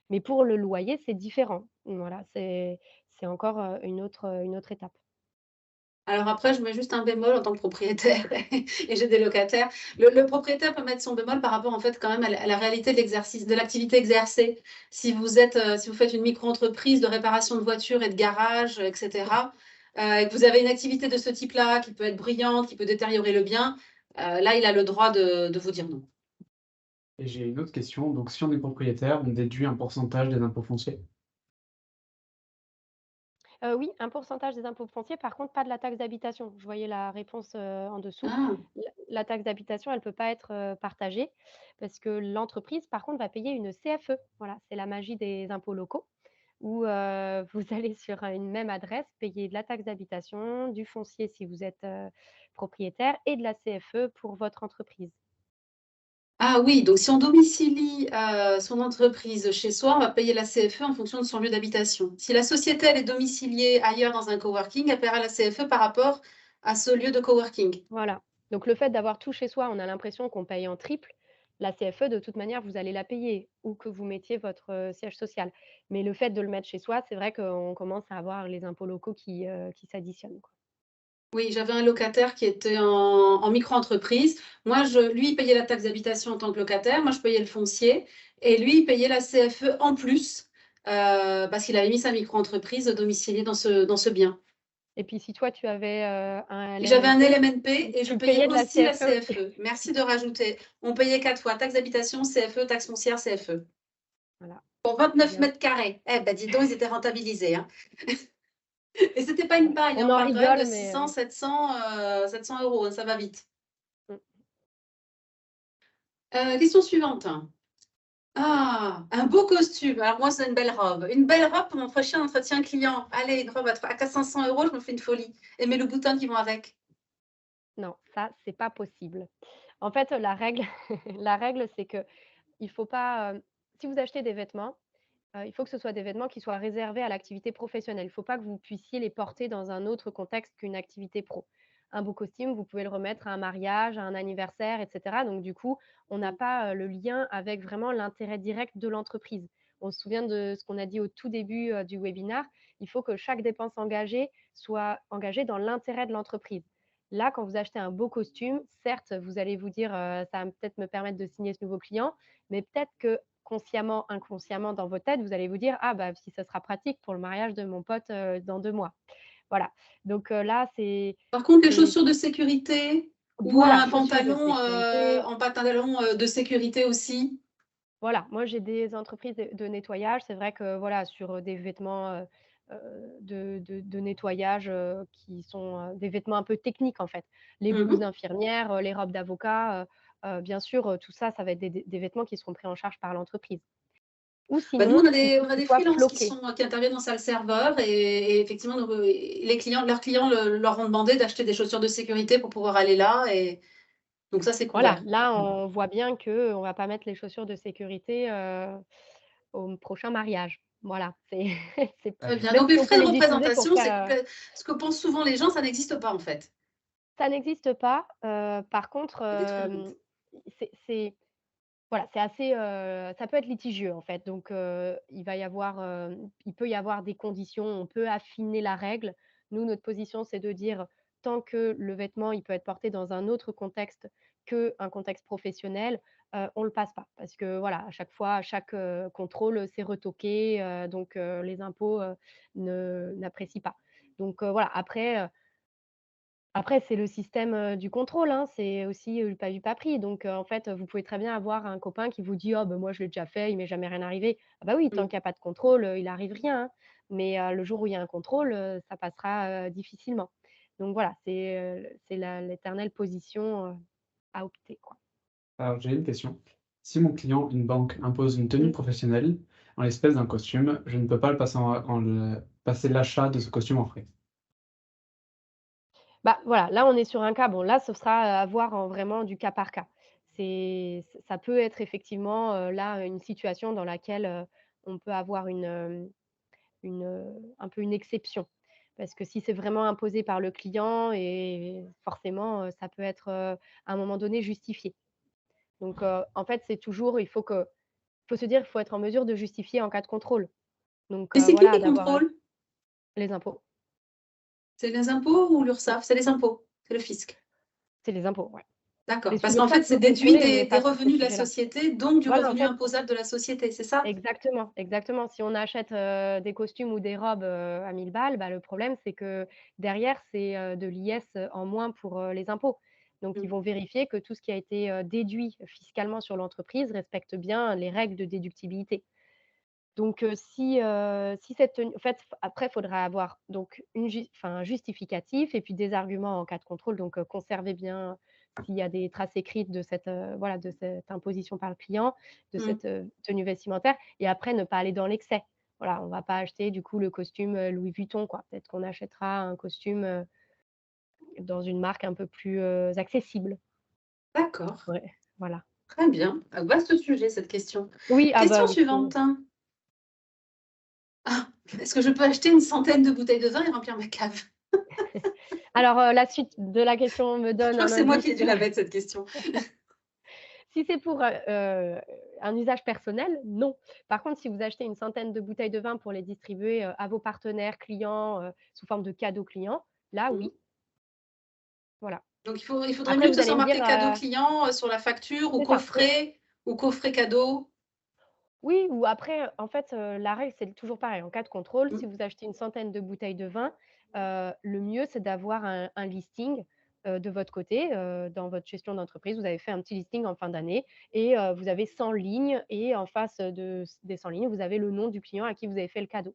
Mais pour le loyer, c'est différent. Voilà, c'est encore, une autre étape. Alors après, je mets juste un bémol en tant que propriétaire et j'ai des locataires. Le propriétaire peut mettre son bémol par rapport, en fait, quand même à la réalité de l'exercice de l'activité exercée. Si vous faites une micro-entreprise de réparation de voitures et de garage, et cetera, et que vous avez une activité de ce type-là qui peut être bruyante, qui peut détériorer le bien, là, il a le droit de vous dire non. Et j'ai une autre question. Donc si on est propriétaire, on déduit un pourcentage des impôts fonciers? Oui, un pourcentage des impôts fonciers, par contre, pas de la taxe d'habitation. Je voyais la réponse, en dessous. Ah! La taxe d'habitation, elle peut pas être, partagée parce que l'entreprise, par contre, va payer une CFE. Voilà, c'est la magie des impôts locaux où, vous allez sur, une même adresse payer de la taxe d'habitation, du foncier si vous êtes, propriétaire et de la CFE pour votre entreprise. Ah oui, donc si on domicilie, son entreprise chez soi, on va payer la CFE en fonction de son lieu d'habitation. Si la société, elle est domiciliée ailleurs dans un coworking, elle paiera la CFE par rapport à ce lieu de coworking. Voilà, donc le fait d'avoir tout chez soi, on a l'impression qu'on paye en triple. La CFE, de toute manière, vous allez la payer, où que vous mettiez votre, siège social. Mais le fait de le mettre chez soi, c'est vrai qu'on commence à avoir les impôts locaux qui s'additionnent, quoi. Oui, j'avais un locataire qui était en micro-entreprise. Moi, lui, il payait la taxe d'habitation en tant que locataire. Moi, je payais le foncier et lui, il payait la CFE en plus, parce qu'il avait mis sa micro-entreprise domiciliée dans ce bien. Et puis si toi, tu avais, un Et j'avais un LMNP, LMNP et je tu payais payais de la aussi la CFE aussi. CFE. Merci de rajouter. On payait 4 fois, taxe d'habitation, CFE, taxe foncière, CFE. Voilà, Pour c'est 29 bien. mètres carrés. Eh ben, dis donc, ils étaient rentabilisés, hein. Et c'était pas une Ouais. paille, hein, On on en parle quand même de rigole, mais 600, 700, 700 €, hein, ça va vite. mmh. Question suivante. Ah, un beau costume. Alors moi, c'est une belle robe. Une belle robe pour mon prochain entretien client. Allez, une robe à 500 €, je me fais une folie. Et mets le bouton qui vont avec. Non, ça, c'est pas possible. En fait, la règle la règle, c'est qu'il faut pas, si vous achetez des vêtements, il faut que ce soit des vêtements qui soient réservés à l'activité professionnelle. Il ne faut pas que vous puissiez les porter dans un autre contexte qu'une activité pro. Un beau costume, vous pouvez le remettre à un mariage, à un anniversaire et cetera. Donc du coup, on n'a pas, le lien avec vraiment l'intérêt direct de l'entreprise. On se souvient de ce qu'on a dit au tout début, du webinaire. Il faut que chaque dépense engagée soit engagée dans l'intérêt de l'entreprise. Là, quand vous achetez un beau costume, certes, vous allez vous dire, «Ça va peut-être me permettre de signer ce nouveau client», mais peut-être que consciemment, inconsciemment dans votre tête, vous allez vous dire: «Ah bah, si ça sera pratique pour le mariage de mon pote, dans 2 mois». Voilà, donc là, Par contre, les c'est chaussures de sécurité ou voilà, un chaussures de pantalon, sécurité. en pantalon, de sécurité aussi? Voilà, moi j'ai des entreprises de nettoyage. C'est vrai que voilà, sur, des vêtements, de nettoyage, qui sont, des vêtements un peu techniques en fait. Les blouses Mmh. d'infirmières, les robes d'avocat, bien sûr, tout ça, ça va être des vêtements qui seront pris en charge par l'entreprise. Ou Bah, nous, sinon, il faut on a qu'ils des soient freelances floqués. qui interviennent en salle serveur et effectivement, donc, leurs clients leur ont demandé d'acheter des chaussures de sécurité pour pouvoir aller là et donc ça, c'est Voilà, couvert. là, on voit bien qu'on va pas mettre les chaussures de sécurité, au prochain mariage. Voilà, c'est c'est Très bien. même Donc les si on frais peut de les utiliser pour représentation, c'est faire, ce que pensent souvent les gens, ça n'existe pas en fait. ça n'existe pas, par contre, C'était très vite. c'est voilà, c'est assez, ça peut être litigieux en fait, donc il peut y avoir des conditions, on peut affiner la règle. Nous, notre position, c'est de dire: tant que le vêtement, il peut être porté dans un autre contexte qu'un contexte professionnel, on le passe pas. Parce que voilà, à chaque fois, à chaque, contrôle, c'est retoqué, donc les impôts, ne n'apprécient pas. Donc voilà, après, c'est le système, du contrôle, hein, c'est aussi, le pas vu, pas pris. Donc, en fait, vous pouvez très bien avoir un copain qui vous dit: «Oh bah, moi je l'ai déjà fait, il m'est jamais rien arrivé». Ah bah oui, tant Mmh. qu'il y a pas de contrôle, il arrive rien, hein. Mais, le jour où il y a un contrôle, ça passera, difficilement. Donc voilà, c'est l'éternelle position, à opter, quoi. Alors, j'ai une question. Si mon client, une banque, impose une tenue Mmh. professionnelle en l'espèce d'un costume, je ne peux pas le passer passer l'achat de ce costume en frais. Bah, voilà, là, on est sur un cas, bon, là, ce sera, à voir en vraiment du cas par cas. Ça peut être effectivement, là, une situation dans laquelle, on peut avoir un peu une exception. Parce que si c'est vraiment imposé par le client et forcément, ça peut être, à un moment donné justifié. Donc, en fait, c'est toujours il faut se dire, il faut être en mesure de justifier en cas de contrôle. Donc, Et c'est qui voilà, qui d'avoir, contrôle? les impôts. C'est les impôts ou l'URSSAF? C'est les impôts, c'est le fisc. C'est les impôts, ouais. D'accord. Les Parce qu'en l'URSSAF fait, peut c'est déduit contrôler, mais des pas sur ces revenus de la sujets-là. société, donc du Voilà, en revenu fait. imposable de la société, c'est ça? Exactement, exactement. Si on achète, des costumes ou des robes, à 1000 balles, bah, le problème, c'est que derrière, c'est, de l'IS, en moins pour, les impôts. Donc ils Mmh. vont vérifier que tout ce qui a été, déduit fiscalement sur l'entreprise respecte bien les règles de déductibilité. Donc si cette tenue en fait, après, il faudra avoir donc un justificatif et puis des arguments en cas de contrôle, donc conserver bien s'il y a des traces écrites de cette, voilà, de cette imposition par le client, de Mmh. cette, tenue vestimentaire et après ne pas aller dans l'excès. Voilà, on va pas acheter du coup le costume, Louis Vuitton, quoi. Peut-être qu'on achètera un costume, dans une marque un peu plus, accessible. D'accord, Ouais, voilà. très bien. Vaste sujet cette question. Oui, ah Question bah, faut suivante. Ah, est-ce que je peux acheter une centaine de bouteilles de vin et remplir ma cave? alors, la suite de la question me Je donne crois que un c'est moi indice. qui ai dû la mettre cette question. Si c'est pour, un usage personnel, non. Par contre, si vous achetez une centaine de bouteilles de vin pour les distribuer, à vos partenaires, clients, sous forme de cadeaux clients, là, Mmh. oui, voilà. Donc il faudrait Après mieux que vous ce allez soit me dire, marqué cadeau client, sur la facture c'est ça. ou coffret cadeau. Oui ou après, en fait, la règle, c'est toujours pareil. En cas de contrôle, Mmh. si vous achetez une centaine de bouteilles de vin, le mieux, c'est d'avoir un listing, de votre côté, dans votre gestion d'entreprise. Vous avez fait un petit listing en fin d'année et vous avez 100 lignes et en face, des 100 lignes, vous avez le nom du client à qui vous avez fait le cadeau.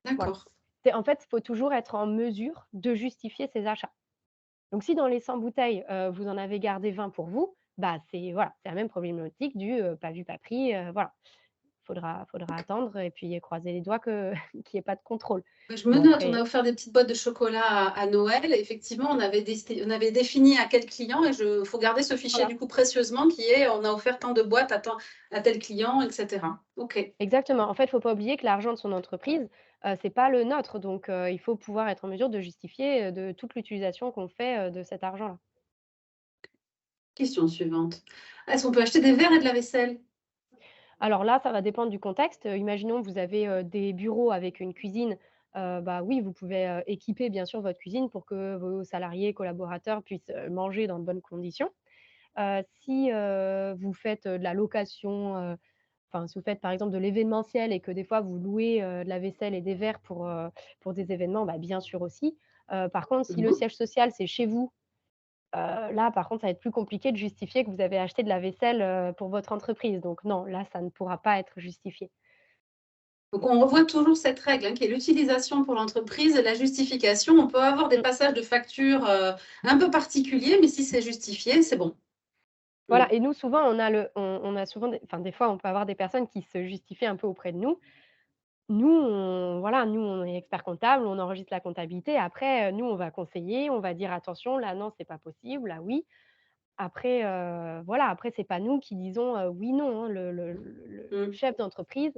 Voilà. D'accord. En fait, il faut toujours être en mesure de justifier ses achats. Donc si dans les 100 bouteilles, vous en avez gardé 20 pour vous, bah, c'est voilà, c'est la même problématique du, pas vu, pas pris, voilà. Faudra attendre et puis croiser les doigts que qu'il y ait pas de contrôle. Je me Bon note, on a après offert des petites boîtes de chocolat à Noël. Effectivement, on avait défini à quel client et il faut garder ce fichier voilà, du coup précieusement qui est on a offert tant de boîtes à tel client, et cetera. OK. exactement. En fait, il faut pas oublier que l'argent de son entreprise, c'est pas le nôtre, donc il faut pouvoir être en mesure de justifier, de toute l'utilisation qu'on fait, de cet argent-là. Question suivante. Est-ce qu'on peut acheter des verres et de la vaisselle? Alors là, ça va dépendre du contexte. Imaginons que vous avez, des bureaux avec une cuisine, bah, oui, vous pouvez, équiper bien sûr votre cuisine pour que vos salariés, collaborateurs puissent, manger dans de bonnes conditions. Si, vous faites, de la location, enfin, si vous faites par exemple de l'événementiel et que des fois vous louez, de la vaisselle et des verres pour des événements, bah, bien sûr aussi. Par contre, si le Mmh. siège social, c'est chez vous, là, par contre, ça va être plus compliqué de justifier que vous avez acheté de la vaisselle, pour votre entreprise. Donc non, là, ça ne pourra pas être justifié. Donc on revoit toujours cette règle, hein, qui est l'utilisation pour l'entreprise et la justification. On peut avoir des Mmh. passages de facture, un peu particuliers, mais si c'est justifié, c'est bon. Mmh. Voilà et nous souvent on a souvent des fois on peut avoir des personnes qui se justifient un peu auprès de nous. Nous on est expert comptable, on enregistre la comptabilité. Après, nous on va conseiller, on va dire: «Attention, là non, c'est pas possible, là oui». Après, voilà, après c'est pas nous qui disons, oui, non, hein. Le Mmh. chef d'entreprise,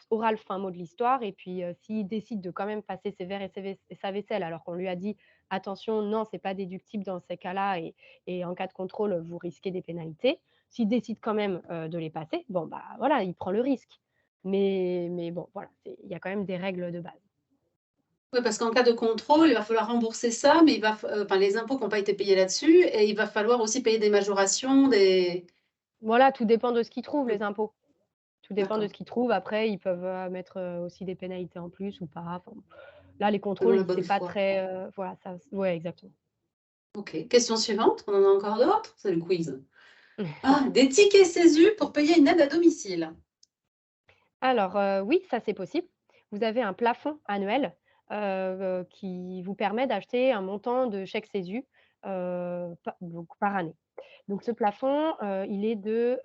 aura le fin mot de l'histoire et puis, s'il décide de quand même passer ses verres et sa vaisselle alors qu'on lui a dit: «Attention, non, c'est pas déductible dans ces cas-là et en cas de contrôle, vous risquez des pénalités». S'il décide quand même, de les passer, bon, bah, voilà, il prend le risque. Mais bon, voilà, il y a quand même des règles de base. Oui, parce qu'en cas de contrôle, il va falloir rembourser ça, mais enfin, les impôts qui n'ont pas été payés là-dessus, et il va falloir aussi payer des majorations, des... Voilà, tout dépend de ce qu'ils trouvent, Mmh, les impôts. Tout dépend de d'accord, ce qu'ils trouvent. Après, ils peuvent, mettre, aussi des pénalités en plus ou pas. Enfin, là, les selon contrôles, la bonne c'est pas foi. très, voilà, ça ouais, exactement. OK. Question suivante, on en a encore d'autres? C'est le quiz. Ah, des tickets CESU pour payer une aide à domicile. Alors, oui, ça, c'est possible. Vous avez un plafond annuel, qui vous permet d'acheter un montant de chèque CESU, donc par année. Donc ce plafond, il est de,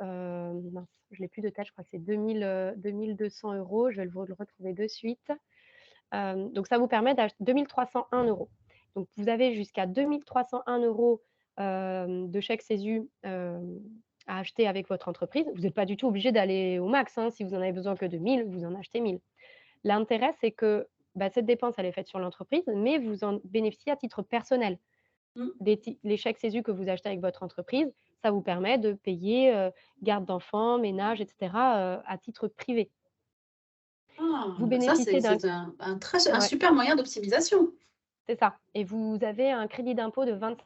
mince, je l'ai plus de tête, je crois que c'est 2 200 €. Je vais le retrouver de suite. Donc ça vous permet 2 301 €. Donc vous avez jusqu'à 2 301 €, de chèque CESU, à acheter avec votre entreprise. Vous n'êtes pas du tout obligé d'aller au max, hein. Si vous en avez besoin que de 1 000, vous en achetez 1 000. L'intérêt, c'est que, bah, cette dépense, elle est faite sur l'entreprise, mais vous en bénéficiez à titre personnel. Mmh. Les chèques CESU que vous achetez avec votre entreprise, ça vous permet de payer, garde d'enfants, ménage et cetera, à titre privé. Ah, Vous bah ça, bénéficiez d'un c'est un ouais, super moyen d'optimisation. c'est ça et vous avez un crédit d'impôt de 20.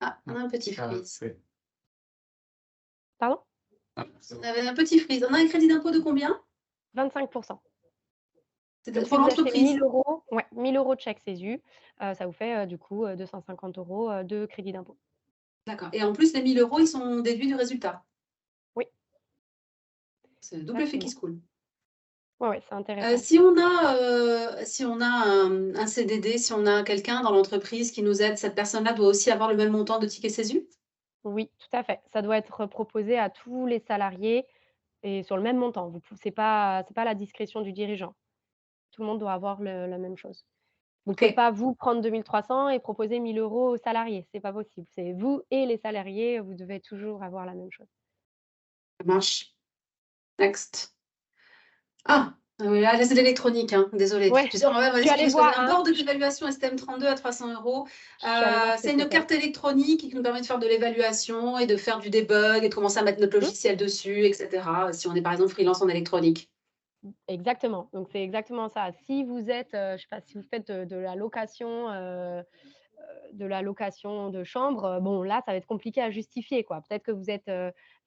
Ah, on Ah, a un petit ça, freeze. c'est. Pardon? Ah, c'est On bon. avait un petit freeze. On a un crédit d'impôt de combien? 25. Donc Pour si vous achetez 1 l'entreprise? 000 €, ouais, 1 000 € de chèque CESU, ça vous fait, du coup, 250 €, de crédit d'impôt. D'accord, et en plus, les 1 000 €, ils sont déduits du résultat? Oui, C'est le double effet qui absolument. se coule. Ouais, ouais, c'est intéressant. Si on a un CDD, si on a quelqu'un dans l'entreprise qui nous aide, cette personne-là doit aussi avoir le même montant de ticket CESU? Oui, tout à fait. Ça doit être proposé à tous les salariés et sur le même montant. Vous pou c'est pas à la discrétion du dirigeant. Tout le monde doit avoir la même chose. Vous ne pouvez OK, pas vous prendre 2 300 et proposer 1 000 € aux salariés, c'est pas possible. C'est vous et les salariés, vous devez toujours avoir la même chose. ça marche. Next. Ah! Oui, là, c'est de l'électronique, hein, désolée. Ouais, Tu sais, on va je suis expliquer allée ce que c'est. voir, Un hein, board d'évaluation STM32 à 300 €. je suis allée voir ce que C'est une c'était. carte électronique qui nous permet de faire de l'évaluation et de faire du debug et de commencer à mettre notre Mmh, logiciel dessus, et cetera, si on est, par exemple, freelance en électronique. exactement, donc c'est exactement ça. Si vous êtes, je sais pas, si vous faites, de la location de chambre, bon là, ça va être compliqué à justifier, quoi. Peut-être que vous êtes,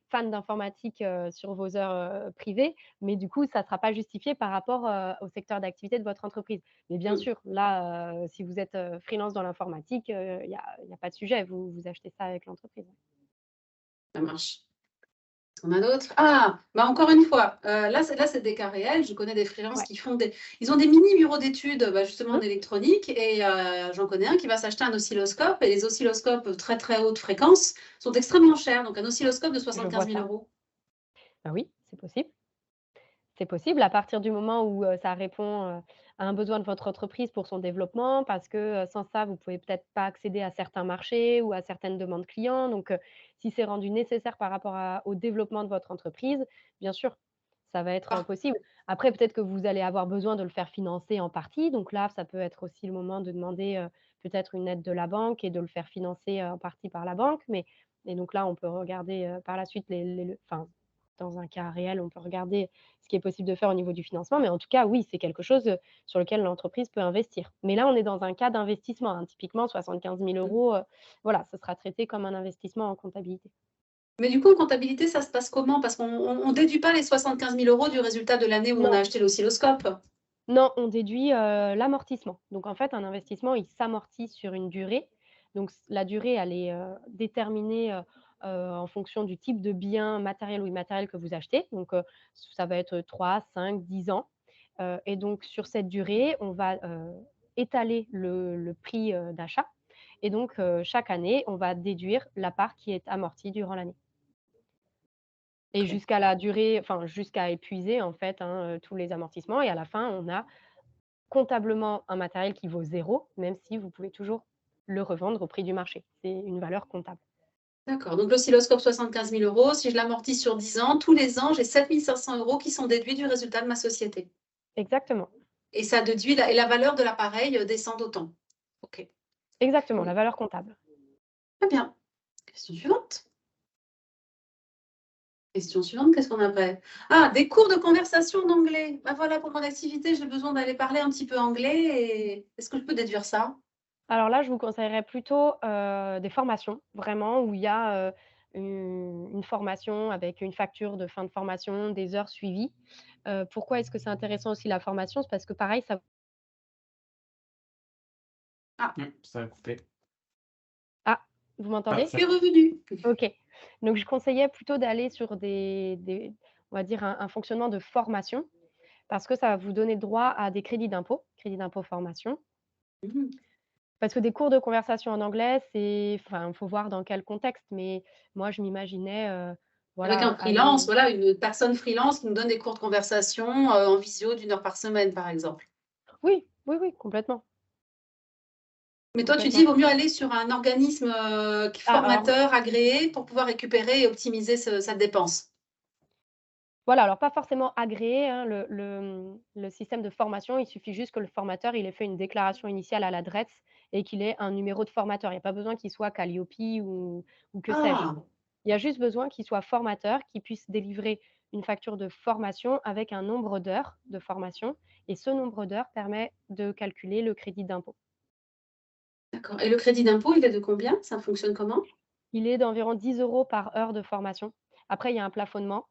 fan d'informatique, sur vos heures, privées, mais du coup, ça ne sera pas justifié par rapport, au secteur d'activité de votre entreprise. Mais bien Mmh, sûr, là, si vous êtes, freelance dans l'informatique, il y a pas de sujet, vous achetez ça avec l'entreprise. ça marche. On a d'autres? Ah! Bah, encore une fois, là, c'est des cas réels. Je connais des freelances Ouais. qui font des ils ont des mini bureaux d'études, bah, justement en Mmh, électronique, et j'en connais un qui va s'acheter un oscilloscope, et les oscilloscopes très, très haute fréquence sont extrêmement chers. Donc un oscilloscope de je 75 vois 000 ça. €. Bah oui, c'est possible. C'est possible à partir du moment où, ça répond, à un besoin de votre entreprise pour son développement parce que, sans ça, vous pouvez peut-être pas accéder à certains marchés ou à certaines demandes clients. Donc, si c'est rendu nécessaire par rapport au développement de votre entreprise, bien sûr, ça va être, Ah, possible. Après, peut-être que vous allez avoir besoin de le faire financer en partie. Donc là, ça peut être aussi le moment de demander, peut-être une aide de la banque et de le faire financer, en partie par la banque. Mais et donc là, on peut regarder, par la suite enfin, dans un cas réel, on peut regarder ce qui est possible de faire au niveau du financement. Mais en tout cas, oui, c'est quelque chose, sur lequel l'entreprise peut investir. Mais là, on est dans un cas d'investissement, hein. Typiquement 75 000 mmh. €, voilà, ce sera traité comme un investissement en comptabilité. Mais du coup, en comptabilité, ça se passe comment? Parce qu'on déduit pas les 75 000 € du résultat de l'année où on a Non, acheté l'oscilloscope? non, on déduit, l'amortissement. Donc en fait, un investissement, il s'amortit sur une durée. Donc la durée, elle est, déterminée, en fonction du type de bien matériel ou immatériel que vous achetez. Donc, ça va être 3, 5, 10 ans. Et donc sur cette durée, on va, étaler le prix, d'achat et donc, chaque année, on va déduire la part qui est amortie durant l'année et OK. jusqu'à la durée enfin jusqu'à épuiser en fait, hein, tous les amortissements et à la fin, on a comptablement un matériel qui vaut 0, même si vous pouvez toujours le revendre au prix du marché. C'est une valeur comptable. D'accord, donc l'oscilloscope 75 000 €, si je l'amortis sur 10 ans, tous les ans, j'ai 7 500 € qui sont déduits du résultat de ma société Exactement, et ça déduit la valeur de l'appareil, descend d'autant. OK. exactement, Oui, la valeur comptable. très bien. Question suivante. Question suivante, qu'est-ce qu'on a après? Ah, des cours de conversation d'anglais. Bah, voilà, pour mon activité, j'ai besoin d'aller parler un petit peu anglais et est-ce que je peux déduire ça? Alors là, je vous conseillerais plutôt, des formations, vraiment où il y a, une formation avec une facture de fin de formation, des heures suivies. Pourquoi est-ce que c'est intéressant aussi la formation? C'est parce que pareil, ça Ah, Ça a coupé. ah, vous Ah, m'entendez? je ça suis revenue. OK. Donc je conseillais plutôt d'aller sur des on va dire un fonctionnement de formation parce que ça va vous donner droit à des crédit d'impôt formation. Mmh. Parce que des cours de conversation en anglais, c'est enfin, il faut voir dans quel contexte, mais moi je m'imaginais, Avec voilà, un freelance, aller voilà, une personne freelance qui nous donne des cours de conversation, en visio d'1 heure par semaine, par exemple. oui, oui, oui, complètement, Mais toi, tu dis, complètement. il vaut mieux aller sur un organisme, qui Ah alors formateur agréé pour pouvoir récupérer et optimiser cette dépense? voilà, alors pas forcément agréé, hein, le système de formation, il suffit juste que le formateur, il ait fait une déclaration initiale à l'adresse et qu'il ait un numéro de formateur. Il y a pas besoin qu'il soit Calliope ou que sais-je. Ah! Il y a juste besoin qu'il soit formateur, qu'il puisse délivrer une facture de formation avec un nombre d'heures de formation et ce nombre d'heures permet de calculer le crédit d'impôt. D'accord et le crédit d'impôt, il est de combien? Ça fonctionne comment? Il est d'environ 10 € par heure de formation. Après, il y a un plafonnement,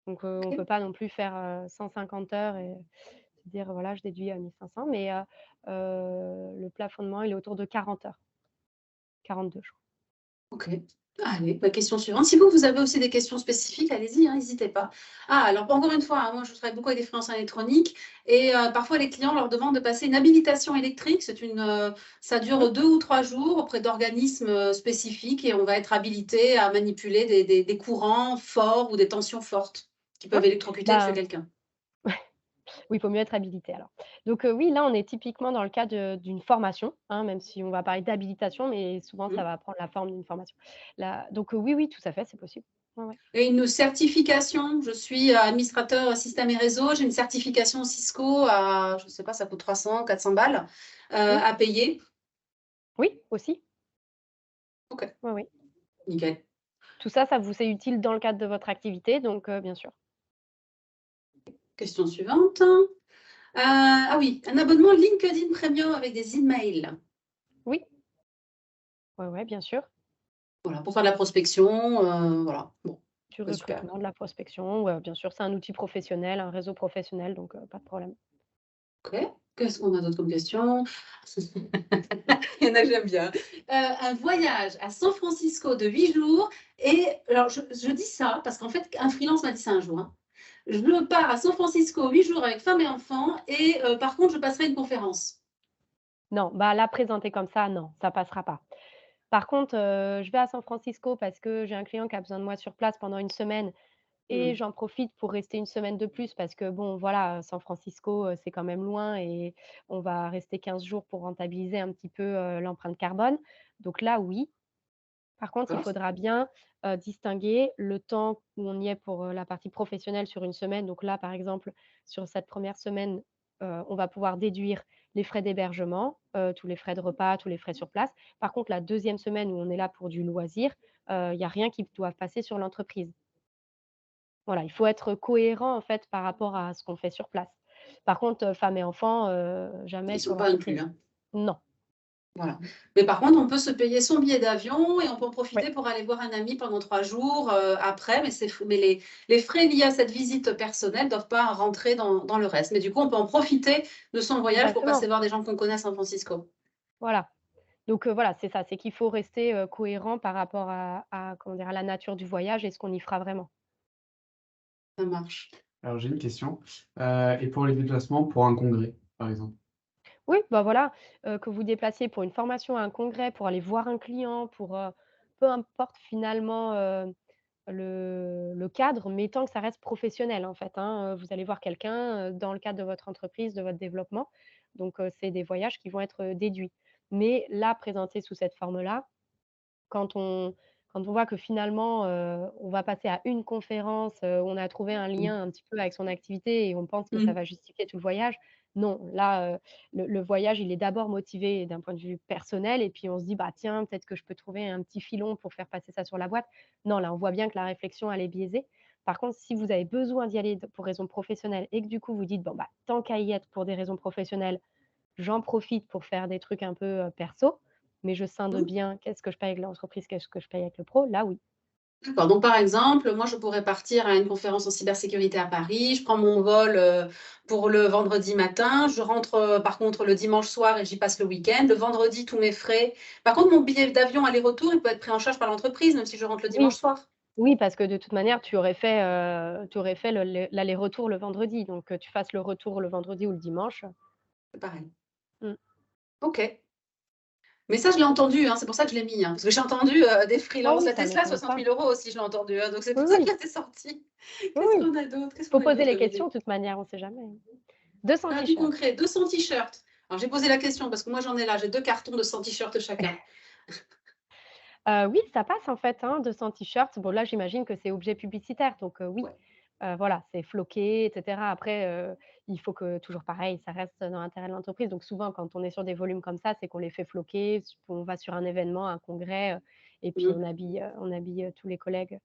donc on ne OK. peut pas non plus faire, 150 heures et se dire: «Voilà, je déduis à 1 500», mais le plafonnement, il est autour de 40 heures, 42 je crois. OK. Allez, bah, question suivante. Si vous avez aussi des questions spécifiques, allez-y, hein, n'hésitez pas. Ah, alors encore une fois, hein, moi je travaille beaucoup avec des freelances en électronique et parfois les clients leur demandent de passer une habilitation électrique. Ça Mmh. dure 2 ou 3 jours auprès d'organismes, spécifiques et on va être habilité à manipuler des courants forts ou des tensions fortes qui Ouais, peuvent électrocuter et tuer bah quelqu'un. oui, il faut mieux être habilité alors. Donc oui, là, on est typiquement dans le cas d'une formation, hein, même si on va parler d'habilitation, mais souvent ça Mmh. va prendre la forme d'une formation. Là donc oui, oui, tout à fait, c'est possible. Ouais, ouais. Et une certification, je suis administrateur système et réseau, j'ai une certification Cisco à, je ne sais pas, ça coûte 300-400 balles, Mmh. à payer. Oui, aussi. OK, Oui, oui. nickel. Tout ça, ça vous est utile dans le cadre de votre activité, donc bien sûr. Question suivante. Ah oui, un abonnement LinkedIn Premium avec des emails. Oui, ouais, ouais, bien sûr. Voilà, pour faire de la prospection, voilà. Bon, Du bah, super. recrutement, de la prospection, bien sûr, c'est un outil professionnel, un réseau professionnel, donc pas de problème. OK. Qu'est-ce qu'on a d'autre comme question? Il y en a que j'aime bien. Un voyage à San Francisco de 8 jours et alors je dis ça parce qu'en fait, un freelance m'a dit ça un jour, hein. Je pars à San Francisco 8 jours avec femme et enfants et par contre, je passerai une conférence. Non, bah, là, présenter comme ça, non, ça passera pas. Par contre, je vais à San Francisco parce que j'ai un client qui a besoin de moi sur place pendant une semaine et Mmh. j'en profite pour rester une semaine de plus parce que bon, voilà, San Francisco, c'est quand même loin et on va rester 15 jours pour rentabiliser un petit peu, l'empreinte carbone. Donc là, oui. Par contre, il D'accord. faudra bien, distinguer le temps où on y est pour, la partie professionnelle sur une semaine. Donc là, par exemple, sur cette première semaine, on va pouvoir déduire les frais d'hébergement, tous les frais de repas, tous les frais sur place. Par contre, la deuxième semaine où on est là pour du loisir, il y a rien qui doit passer sur l'entreprise. Voilà, il faut être cohérent, en fait, par rapport à ce qu'on fait sur place. Par contre, femmes et enfants, jamais Ils sur sont pas inclus, l'entreprise. hein. Non. Voilà. Mais par contre, on peut se payer son billet d'avion et on peut en Ouais, profiter pour aller voir un ami pendant 3 jours, après, mais les frais liés à cette visite personnelle ne doivent pas rentrer dans le reste. Mais du coup, on peut en profiter de son voyage pour passer exactement. voir des gens qu'on connaît à San Francisco. Voilà. Donc voilà, c'est ça, c'est qu'il faut rester, cohérent par rapport à comment dire? À la nature du voyage et ce qu'on y fera vraiment. Ça marche. Alors j'ai une question, et pour les déplacements pour un congrès, par exemple? Oui, bah, voilà, que vous déplaciez pour une formation, un congrès, pour aller voir un client, pour, peu importe finalement, le cadre, mais tant que ça reste professionnel en fait, hein, vous allez voir quelqu'un, dans le cadre de votre entreprise, de votre développement, donc c'est des voyages qui vont être, déduits. Mais là, présentés sous cette forme-là, quand on Quand on voit que finalement, on va passer à une conférence, où on a trouvé un Mmh. lien un petit peu avec son activité et on pense que ça Mmh. va justifier tout le voyage. Non, là, le voyage, il est d'abord motivé d'un point de vue personnel et puis on se dit: «Bah, tiens, peut-être que je peux trouver un petit filon pour faire passer ça sur la boîte». Non, là, on voit bien que la réflexion, elle est biaisée. Par contre, si vous avez besoin d'y aller pour raisons professionnelles et que du coup vous dites: «Bon, bah, tant qu'à y être pour des raisons professionnelles, j'en profite pour faire des trucs un peu, perso, mais je scinde Mmh. bien qu'est-ce que je paye avec l'entreprise, qu'est-ce que je paye avec le pro», là oui. D'accord, donc par exemple, moi je pourrais partir à une conférence en cybersécurité à Paris, je prends mon vol, pour le vendredi matin, je rentre, par contre le dimanche soir et j'y passe le week-end. Le vendredi, tous mes frais par contre mon billet d'avion aller-retour, il peut être pris en charge par l'entreprise, même si je rentre le dimanche Oui, soir? oui, parce que de toute manière, tu aurais fait l'aller-retour le vendredi, donc que tu fasses le retour le vendredi ou le dimanche. C'est pareil. Mmh. OK. Mais ça, je l'ai entendu, hein, c'est pour ça que je l'ai mis, hein, parce que j'ai entendu, des Ah freelances. oui, La ça Tesla, m'étonne 60 pas. 000 € aussi, je l'ai entendu, hein, donc c'est Oui, pour ça oui, qu'elle était sortie. oui, Qu'est-ce oui. qu'on a d'autre? Qu'est-ce Faut qu'on a poser d'autre les comme questions idée? de toute manière, on sait jamais. 200 Ah, du t-shirts. concret, 200 t-shirts. Alors j'ai posé la question parce que moi j'en ai là, j'ai 2 cartons de 100 t-shirts chacun. Oui, ça passe en fait, hein, 200 t-shirts. Bon là, j'imagine que c'est objet publicitaire, donc oui, Ouais. voilà, c'est floqué et cetera. Après, il faut que toujours pareil, ça reste dans l'intérêt de l'entreprise. Donc souvent, quand on est sur des volumes comme ça, c'est qu'on les fait floquer, on va sur un événement, un congrès, et puis Mmh. on habille, tous les collègues.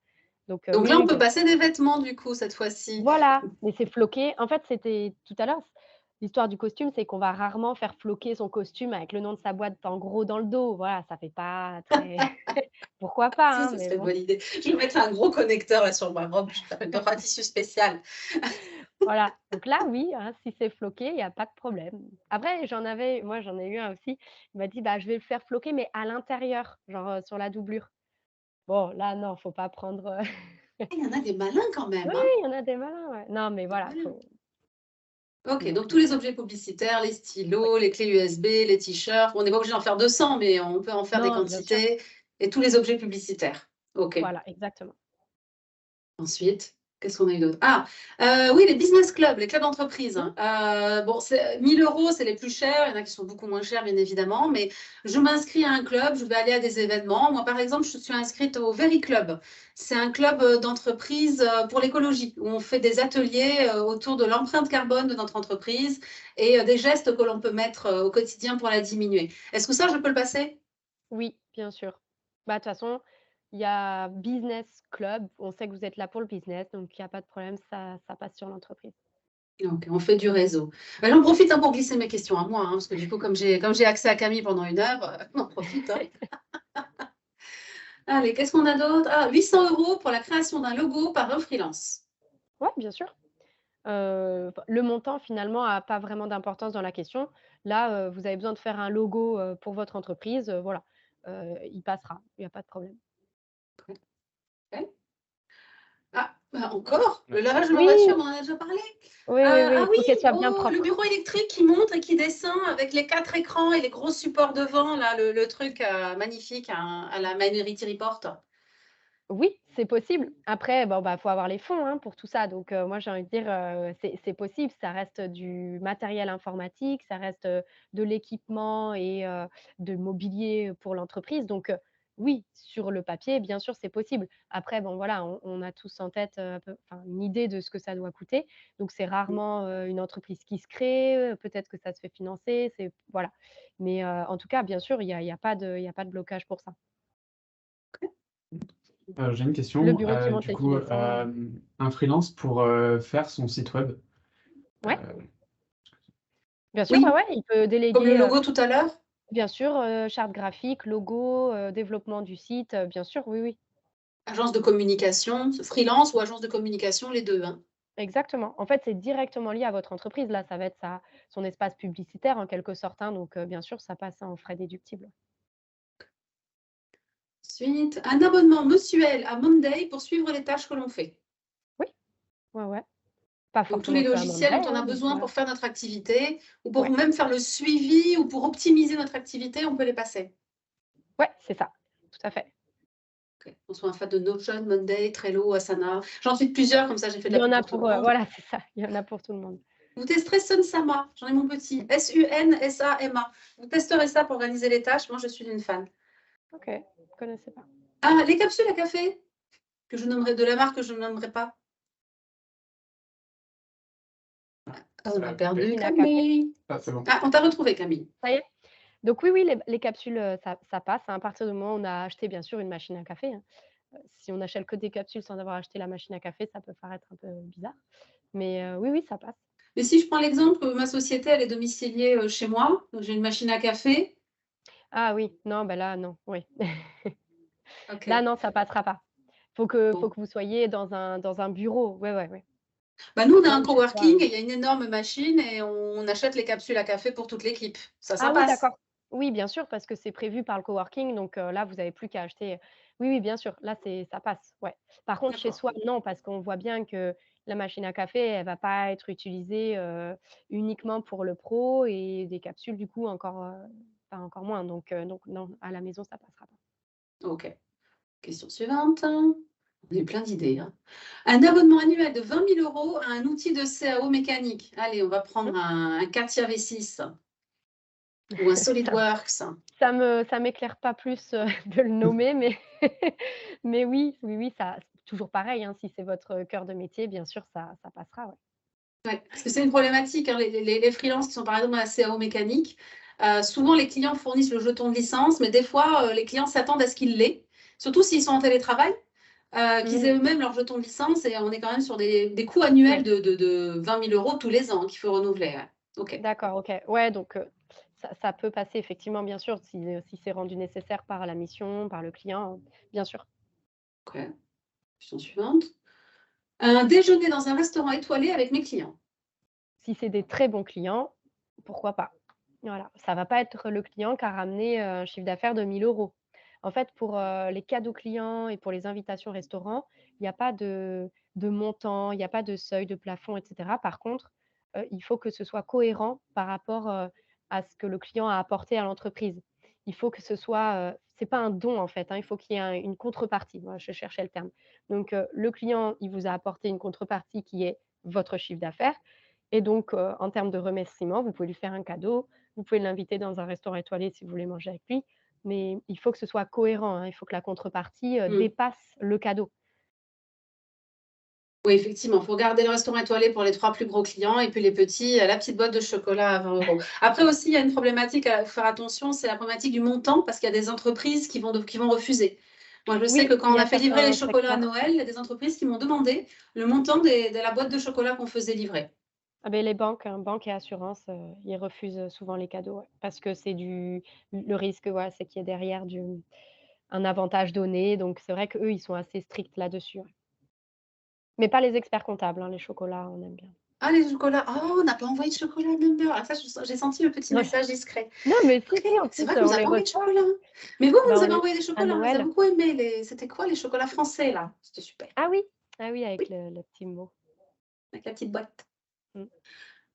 Donc Donc oui, là, oui, on peut bien sûr. passer des vêtements du coup cette fois-ci. Voilà, mais c'est floqué. En fait, c'était tout à l'heure, l'histoire du costume, c'est qu'on va rarement faire floquer son costume avec le nom de sa boîte en gros dans le dos. Voilà, ça fait pas très pourquoi pas, Si, hein, ce mais serait une bon. bonne idée. Je vais mettre un gros connecteur là sur ma robe, je vais faire une robe à tissu spécial. Voilà, donc là, oui, hein, si c'est floqué, il y a pas de problème. Après, j'en ai eu un aussi, il m'a dit: «Bah, je vais le faire floquer, mais à l'intérieur, genre, sur la doublure». Bon, là, non, faut pas prendre, Il y en a des malins quand oui, même, hein? il y en a des malins, ouais. Non, mais Des voilà, malins. faut OK, donc donc tous les objets publicitaires, les oui. stylos, les clés USB, les t-shirts. On n'est pas obligé d'en faire 200, mais on peut en faire des Non, bien sûr, quantités et tous les objets publicitaires. OK. voilà, exactement. Ensuite, qu'est-ce qu'on a eu d'autre? Ah, oui, les business clubs, les clubs d'entreprise. Mmh, Bon, c'est 1 000 €, c'est les plus chers. Il y en a qui sont beaucoup moins chers, bien évidemment, mais je m'inscris à un club, je vais aller à des événements. Moi, par exemple, je suis inscrite au Very Club. C'est un club, d'entreprise, pour l'écologie, où on fait des ateliers, autour de l'empreinte carbone de notre entreprise et des gestes que l'on peut mettre, au quotidien pour la diminuer. Est-ce que ça, je peux le passer? oui, bien sûr. Bah, de toute façon, il y a business club, on sait que vous êtes là pour le business, donc il y a pas de problème, ça passe sur l'entreprise. OK, on fait du réseau. Bah, j'en profite, hein, pour glisser mes questions à moi, hein, parce que du coup, comme j'ai accès à Camille pendant 1 heure, on en profite, hein. Allez, qu'est-ce qu'on a d'autre? Ah, 800 € pour la création d'un logo par un freelance. Ouais, bien sûr. Le montant finalement a pas vraiment d'importance dans la question. Là, vous avez besoin de faire un logo, pour votre entreprise, voilà, il passera, il y a pas de problème. OK. Ah, bah, encore? Le lavage de ma Oui, voiture, on en a déjà parlé? oui, oui, oui, Ah il oui, faut qu'elle soit bien oh, le propre. bureau électrique qui monte et qui descend avec les 4 écrans et les gros supports devant là, le truc, magnifique à la Minority Report. Oui, c'est possible. Après, bon, bah, faut avoir les fonds, hein, pour tout ça. Donc, moi, j'ai envie de dire, c'est possible. Ça reste du matériel informatique, ça reste, de l'équipement et de mobilier pour l'entreprise. Donc, oui, sur le papier, bien sûr, c'est possible. Après, bon, voilà, on a tous en tête, enfin, une idée de ce que ça doit coûter. Donc, c'est rarement, une entreprise qui se crée, peut-être que ça se fait financer, c'est voilà. Mais, en tout cas, bien sûr, il y a pas de blocage pour ça. J'ai une Le question, bureau qui monte du et qui coup, descend, un freelance pour, faire son site web, ouais. heu, Bien sûr, ouais, Oui, ouais, il peut comme le déléguer, logo tout à l'heure? bien sûr, charte graphique, logo, développement du site, bien sûr, oui, oui, Agence de communication, freelance ou agence de communication, les 2, hein. exactement. En fait, c'est directement lié à votre entreprise. Là, ça va être son espace publicitaire en quelque sorte, hein, donc bien sûr, ça passe en frais déductibles. Ensuite, un abonnement mensuel à Monday pour suivre les tâches que l'on fait. Oui, ouais, ouais, pas Donc tous les forcément que à logiciels Monday, dont on a hein, mais besoin voilà. pour faire notre activité ou pour Ouais, même faire le suivi ou pour optimiser notre activité, on peut les passer. ouais, c'est ça, tout à fait. OK. Qu'on soit un fan de Notion, Monday, Trello, Asana. J'en suis de plusieurs, comme ça j'ai fait de Il la y en pub a pour tout le pour, monde. voilà, c'est ça, il y en a pour tout le monde. Vous testerez Sunsama, j'en ai mon petit, Sunsama. Vous testerez ça pour organiser les tâches, moi je suis une fan. OK, je connaissais pas. Ah, les capsules à café, que je nommerai de la marque que je ne nommerai pas. Ah, on a perdu Machine à café, Camille. Ah, c'est bon. Ah, on t'a retrouvé Camille. ça y est? Donc oui, les capsules, ça passe, hein, à partir du moment où on a acheté bien sûr une machine à café, hein. Si on achète que des capsules sans avoir acheté la machine à café, ça peut paraître un peu bizarre. Mais oui, oui, ça passe. Mais si je prends l'exemple, ma société, elle est domiciliée chez moi, donc j'ai une machine à café. Ah oui, non, bah là, non, oui. Là, Ok. non, ça passera pas. Faut Bon. que vous soyez dans un bureau. Ouais, ouais, ouais. Bah, nous, on a un Même chez soi, coworking et il y a une énorme machine et on achète les capsules à café pour toute l'équipe. Ça ah oui, passe. d'accord. Oui, bien sûr, parce que c'est prévu par le coworking, donc là, vous avez plus qu'à acheter oui, oui, bien sûr, là, ça passe, ouais. Par contre, chez D'accord. soi, non, parce qu'on voit bien que la machine à café, elle va pas être utilisée, uniquement pour le pro et des capsules, du coup, encore moins, donc non, à la maison, ça passera pas. Ok. Question suivante. On a eu plein d'idées, hein. Un abonnement annuel de 20 000 € à un outil de CAO mécanique. Allez, on va Mmh. prendre un CATIA V6 ou un Ça SolidWorks. ça m'éclaire pas plus, de le nommer, mais mais oui, oui, oui, ça toujours pareil, hein, si c'est votre cœur de métier, bien sûr, ça passera, ouais. Ouais, parce que c'est une problématique, hein, les freelances qui sont par exemple dans la CAO mécanique, souvent les clients fournissent le jeton de licence, mais des fois, les clients s'attendent à ce qu'il l'ait, surtout s'ils sont en télétravail, qu'ils Mmh. aient eux-mêmes leur jeton de licence et on est quand même sur des coûts Ouais. annuels de 20 000 € tous les ans qu'il faut renouveler, ouais. OK. D'accord, OK. Ouais, donc ça peut passer effectivement, bien sûr, si c'est rendu nécessaire par la mission, par le client, bien sûr. OK. Question suivante. Un déjeuner dans un restaurant étoilé avec mes clients. Si c'est des très bons clients, pourquoi pas? Voilà, ça va pas être le client qui a ramené, un chiffre d'affaires de 1 000 €. En fait, pour, les cadeaux clients et pour les invitations restaurants, il y a pas de montant, il y a pas de seuil, de plafond et cetera. Par contre, il faut que ce soit cohérent par rapport, à ce que le client a apporté à l'entreprise. Il faut que ce soit, c'est pas un don en fait, hein, il faut qu'il y ait une contrepartie. Moi, je cherchais le terme. Donc, le client, il vous a apporté une contrepartie qui est votre chiffre d'affaires et donc, en termes de remerciement, vous pouvez lui faire un cadeau, vous pouvez l'inviter dans un restaurant étoilé si vous voulez manger avec lui, mais il faut que ce soit cohérent, hein. Il faut que la contrepartie, Mmh. dépasse le cadeau. Oui, effectivement, il faut garder le restaurant étoilé pour les 3 plus gros clients et puis les petits, la petite boîte de chocolat à 20 €. Après aussi, il y a une problématique à faire attention, c'est la problématique du montant parce qu'il y a des entreprises qui vont refuser. Moi, je sais que Oui, quand il on y a a fait livrer les certains chocolats à secteurs. Noël, il y a des entreprises qui m'ont demandé le montant de la boîte de chocolat qu'on faisait livrer. Ah beh, les banques, hein, banques et assurances, ils refusent, souvent les cadeaux, ouais, parce que c'est le risque, ouais, c'est qu'il y ait derrière un avantage donné, donc c'est vrai qu'eux, ils sont assez stricts là-dessus, ouais. Mais pas les experts comptables, hein, les chocolats, on aime bien. Ah, les chocolats, oh, on n'a pas envoyé de chocolat à Number. Ah ça, j'ai senti le petit Ouais. message discret. Non, mais si, OK, si, en c'est plus, vrai qu'on on nous a les pas envoyé de reçoit. chocolat, hein. Mais vous, vous Bah, nous on avez les envoyé des à chocolats, on les a Noël. beaucoup aimés c'était quoi les chocolats français là? C'était super. Ah oui! Ah oui, avec Oui, le petit mot. avec la petite boîte. Mmh.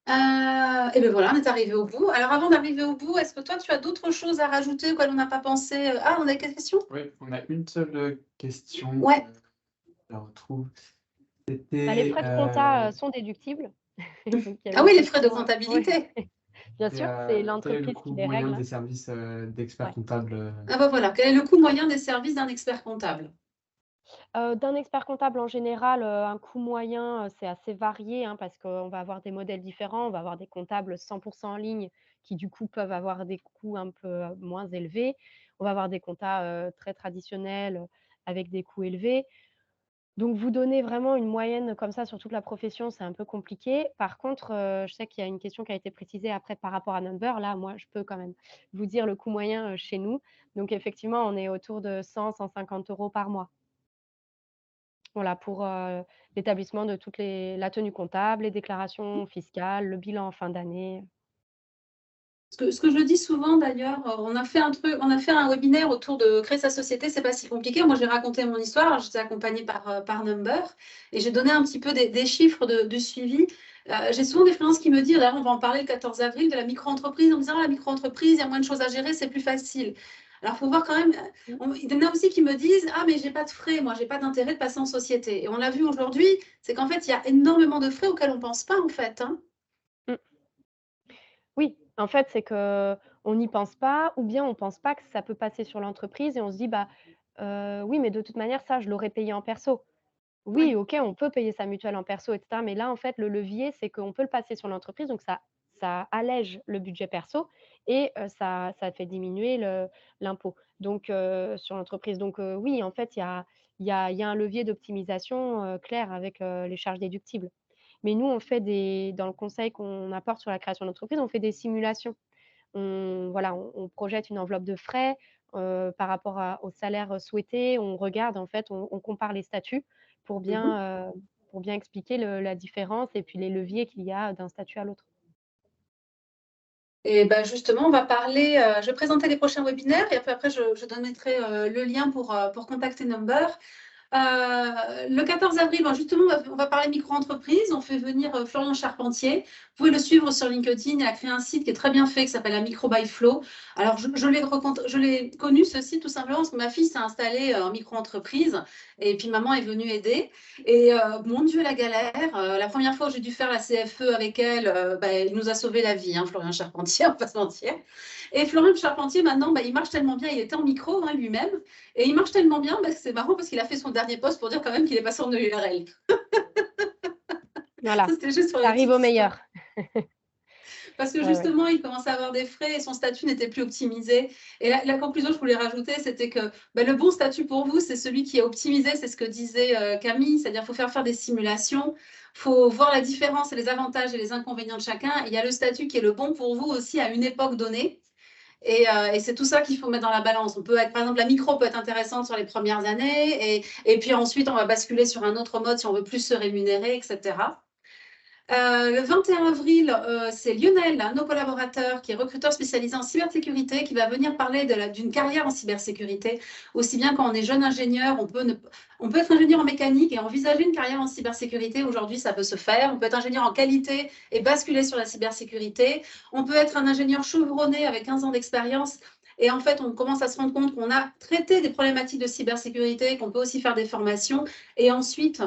Et ben voilà, on est arrivé au bout. Alors avant d'arriver au bout, est-ce que toi tu as d'autres choses à rajouter auxquelles on n'a pas pensé? Ah, on a quelques questions? Oui, on a une seule, question, Ouais. je la retrouve. Bah, les C'était, frais de compta, sont déductibles. Donc il y avait Ah une oui, les frais de question, ouais, comptabilité. bien sûr, c'est quel est le l'entreprise coût qui les moyen règle, des hein. services, d'experts Ouais. comptables, Ah bah voilà, quel est le coût moyen des services d'un expert comptable? D'un expert comptable en général, un coût moyen, c'est assez varié, hein, parce qu'on va avoir des modèles différents. On va avoir des comptables 100 en ligne qui, du coup, peuvent avoir des coûts un peu, moins élevés. On va avoir des comptas, très traditionnels, avec des coûts élevés. Donc vous donner vraiment une moyenne comme ça sur toute la profession, c'est un peu compliqué. Par contre, je sais qu'il y a une question qui a été précisée après par rapport à Number. Là, moi, je peux quand même vous dire le coût moyen, chez nous. Donc effectivement, on est autour de 100-150 € par mois. Voilà, pour, l'établissement de toutes les la tenue comptable, les déclarations fiscales, le bilan en fin d'année. Ce que je dis souvent d'ailleurs, on a fait un webinaire autour de créer sa société, c'est pas si compliqué. Moi, j'ai raconté mon histoire, j'étais accompagnée par Number et j'ai donné un petit peu des chiffres de suivi. J'ai souvent des freelances qui me disent, d'ailleurs on va en parler le 14 avril, de la micro-entreprise, en me disant: «Ah, la micro-entreprise, il y a moins de choses à gérer, c'est plus facile». Alors, il faut voir quand même, Mmh. il y en a aussi qui me disent: «Ah, mais j'ai pas de frais, moi, j'ai pas d'intérêt de passer en société». Et on l'a vu aujourd'hui, c'est qu'en fait, il y a énormément de frais auxquels on pense pas, en fait, hein. Mmh. Oui, en fait, c'est qu'on n'y pense pas ou bien on pense pas que ça peut passer sur l'entreprise et on se dit: «Bah, Oui, mais de toute manière, ça, je l'aurais payé en perso. Oui, Oui. OK, on peut payer sa mutuelle en perso et cetera, mais là, en fait, le levier, c'est qu'on peut le passer sur l'entreprise, donc ça allège le budget perso et ça fait diminuer l'impôt, donc sur l'entreprise. Donc oui, en fait, il y a un levier d'optimisation, clair avec, les charges déductibles. Mais nous, on fait dans le conseil qu'on apporte sur la création d'entreprise, on fait des simulations. On projette une enveloppe de frais, par rapport au salaire, souhaité. On regarde en fait, on compare les statuts pour Mmh. bien expliquer la différence et puis les leviers qu'il y a d'un statut à l'autre. Et bah, justement, on va parler, je vais présenter les prochains webinaires et puis après je donnerai, le lien pour contacter Number. Le 14 avril, ben justement, on va parler micro-entreprise. On fait venir Florian Charpentier. Vous pouvez le suivre sur LinkedIn. Il a créé un site qui est très bien fait, qui s'appelle la Micro by Flow. Alors, je l'ai connu, ce site, tout simplement, parce que ma fille s'est installée en micro-entreprise. Et puis, maman est venue aider. Et mon Dieu, la galère. La première fois où j'ai dû faire la CFE avec elle, ben, il nous a sauvé la vie, hein, Florian Charpentier, on va pas se mentir. Et Florian Charpentier, maintenant, ben, il marche tellement bien. Il était en micro, hein, lui-même. Et il marche tellement bien, bah, c'est marrant parce qu'il a fait son dernier post pour dire quand même qu'il est passé en EURL. Ça, Voilà, c'était juste pour ça la arrive petite au histoire. meilleur. Parce que Ouais, ouais. justement, il commençait à avoir des frais et son statut n'était plus optimisé. Et la conclusion que je voulais rajouter, c'était que bah, le bon statut pour vous, c'est celui qui est optimisé. C'est ce que disait Camille, c'est-à-dire qu'il faut faire des simulations. Il faut voir la différence et les avantages et les inconvénients de chacun. Et il y a le statut qui est le bon pour vous aussi à une époque donnée. Et c'est tout ça qu'il faut mettre dans la balance. On peut être, par exemple, la micro peut être intéressante sur les premières années, et puis ensuite, on va basculer sur un autre mode si on veut plus se rémunérer, etc. Le 21 avril, c'est Lionel, un de nos collaborateurs, qui est recruteur spécialisé en cybersécurité, qui va venir parler d'une carrière en cybersécurité. Aussi bien quand on est jeune ingénieur, on peut être ingénieur en mécanique et envisager une carrière en cybersécurité. Aujourd'hui, ça peut se faire. On peut être ingénieur en qualité et basculer sur la cybersécurité. On peut être un ingénieur chevronné avec 15 ans d'expérience. Et en fait, on commence à se rendre compte qu'on a traité des problématiques de cybersécurité, qu'on peut aussi faire des formations et ensuite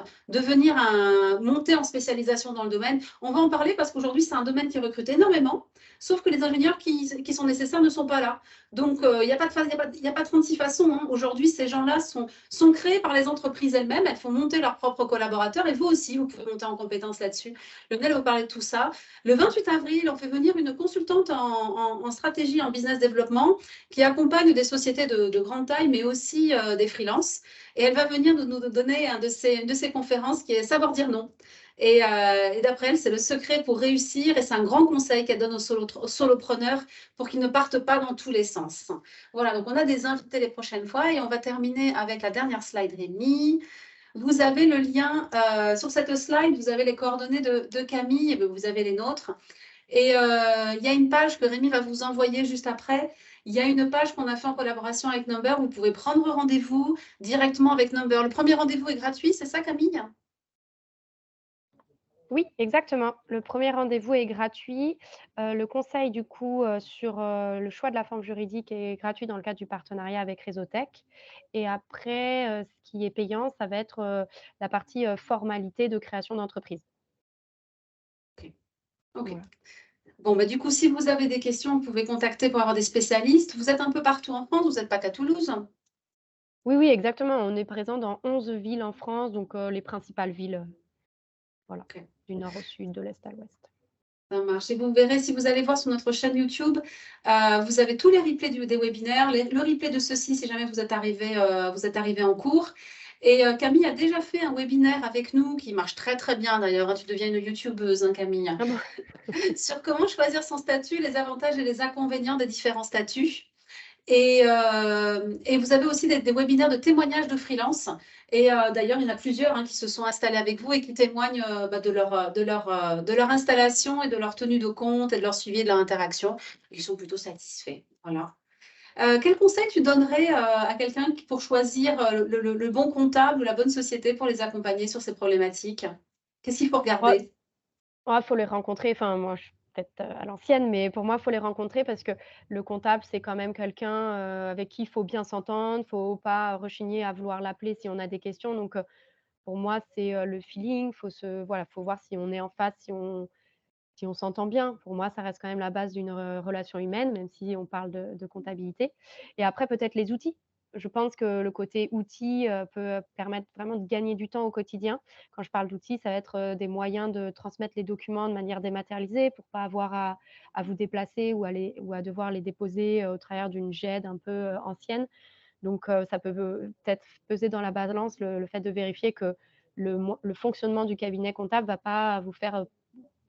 monter en spécialisation dans le domaine. On va en parler parce qu'aujourd'hui, c'est un domaine qui recrute énormément, sauf que les ingénieurs qui sont nécessaires ne sont pas là. Donc, il n'y a pas de 36 façons, hein. Aujourd'hui, ces gens-là sont créés par les entreprises elles-mêmes. Elles font monter leurs propres collaborateurs et vous aussi, vous pouvez monter en compétences là-dessus. Lionel va vous parler de tout ça. Le 28 avril, on fait venir une consultante en stratégie, en business développement, qui accompagne des sociétés de grande taille, mais aussi des freelances. Et elle va venir nous donner une de ses conférences qui est Savoir dire non. Et d'après elle, c'est le secret pour réussir et c'est un grand conseil qu'elle donne aux solopreneurs pour qu'ils ne partent pas dans tous les sens. Voilà, donc on a des invités les prochaines fois et on va terminer avec la dernière slide, Rémi. Vous avez le lien sur cette slide, vous avez les coordonnées de Camille, et vous avez les nôtres. Et il y a une page que Rémi va vous envoyer juste après. Il y a une page qu'on a fait en collaboration avec Number. Vous pouvez prendre rendez-vous directement avec Number. Le premier rendez-vous est gratuit, c'est ça, Camille? Oui, exactement. Le premier rendez-vous est gratuit. Le conseil du coup, sur, le choix de la forme juridique est gratuit dans le cadre du partenariat avec Réseautech et après, ce qui est payant, ça va être, la partie, formalité de création d'entreprise. Ok. Ok. Voilà. Bon, bah, du coup, si vous avez des questions, vous pouvez contacter pour avoir des spécialistes. Vous êtes un peu partout en France, vous n'êtes pas qu'à Toulouse. Oui, oui, exactement. On est présent dans 11 villes en France, donc les principales villes, voilà, Ok. du nord au sud, de l'est à l'ouest. Ça marche. Et vous verrez, si vous allez voir sur notre chaîne YouTube, vous avez tous les replays des webinaires, le replay de ceci si jamais vous êtes arrivé en cours. Et Camille a déjà fait un webinaire avec nous qui marche très très bien d'ailleurs, hein. Tu deviens une youtubeuse, hein, Camille. Ah bon? Sur comment choisir son statut, les avantages et les inconvénients des différents statuts. Et vous avez aussi des webinaires de témoignages de freelance. Et d'ailleurs, il y en a plusieurs hein, qui se sont installés avec vous et qui témoignent bah, de leur installation et de leur tenue de compte et de leur suivi et de leur interaction. Ils sont plutôt satisfaits. Voilà. Quel conseil tu donnerais à quelqu'un pour choisir le bon comptable ou la bonne société pour les accompagner sur ces problématiques? Qu'est-ce qu'il faut Ouais. regarder? Ah, faut les rencontrer, enfin moi je suis peut-être, à l'ancienne, mais pour moi, il faut les rencontrer parce que le comptable, c'est quand même quelqu'un, avec qui il faut bien s'entendre, faut pas rechigner à vouloir l'appeler si on a des questions donc pour moi, c'est, le feeling, faut voir si on est en face, si on s'entend bien. Pour moi, ça reste quand même la base d'une relation humaine, même si on parle de comptabilité et après peut-être les outils. je pense que le côté outils peut permettre vraiment de gagner du temps au quotidien. Quand je parle d'outils, ça va être des moyens de transmettre les documents de manière dématérialisée pour pas avoir à vous déplacer ou à devoir les déposer au travers d'une GED un peu ancienne. Donc, ça peut peut-être peser dans la balance le fait de vérifier que le fonctionnement du cabinet comptable va pas vous faire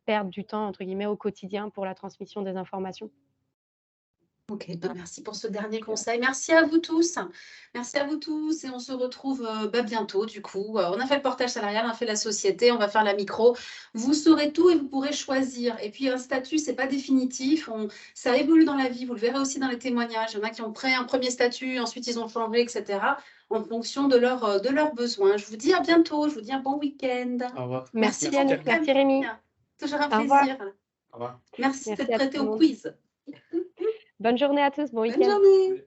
perdre du temps, entre guillemets, au quotidien pour la transmission des informations. Ok, merci pour ce dernier conseil. Merci à vous tous. Merci à vous tous et on se retrouve bientôt du coup. On a fait le portage salarial, on a fait la société, on va faire la micro. Vous saurez tout et vous pourrez choisir. Et puis un statut, c'est pas définitif. Ça évolue dans la vie. Vous le verrez aussi dans les témoignages. Il y en a qui ont pris un premier statut, ensuite ils ont changé, etc. en fonction de leurs besoins. Je vous dis à bientôt. Je vous dis un bon week-end. Au revoir. Merci pour Yannick, votre merci avis. Rémi. Toujours un Au revoir. plaisir. Au revoir. Merci Merci d'être à prêté tout le au monde. quiz. Bonne journée à tous, bon Bonne week-end. journée.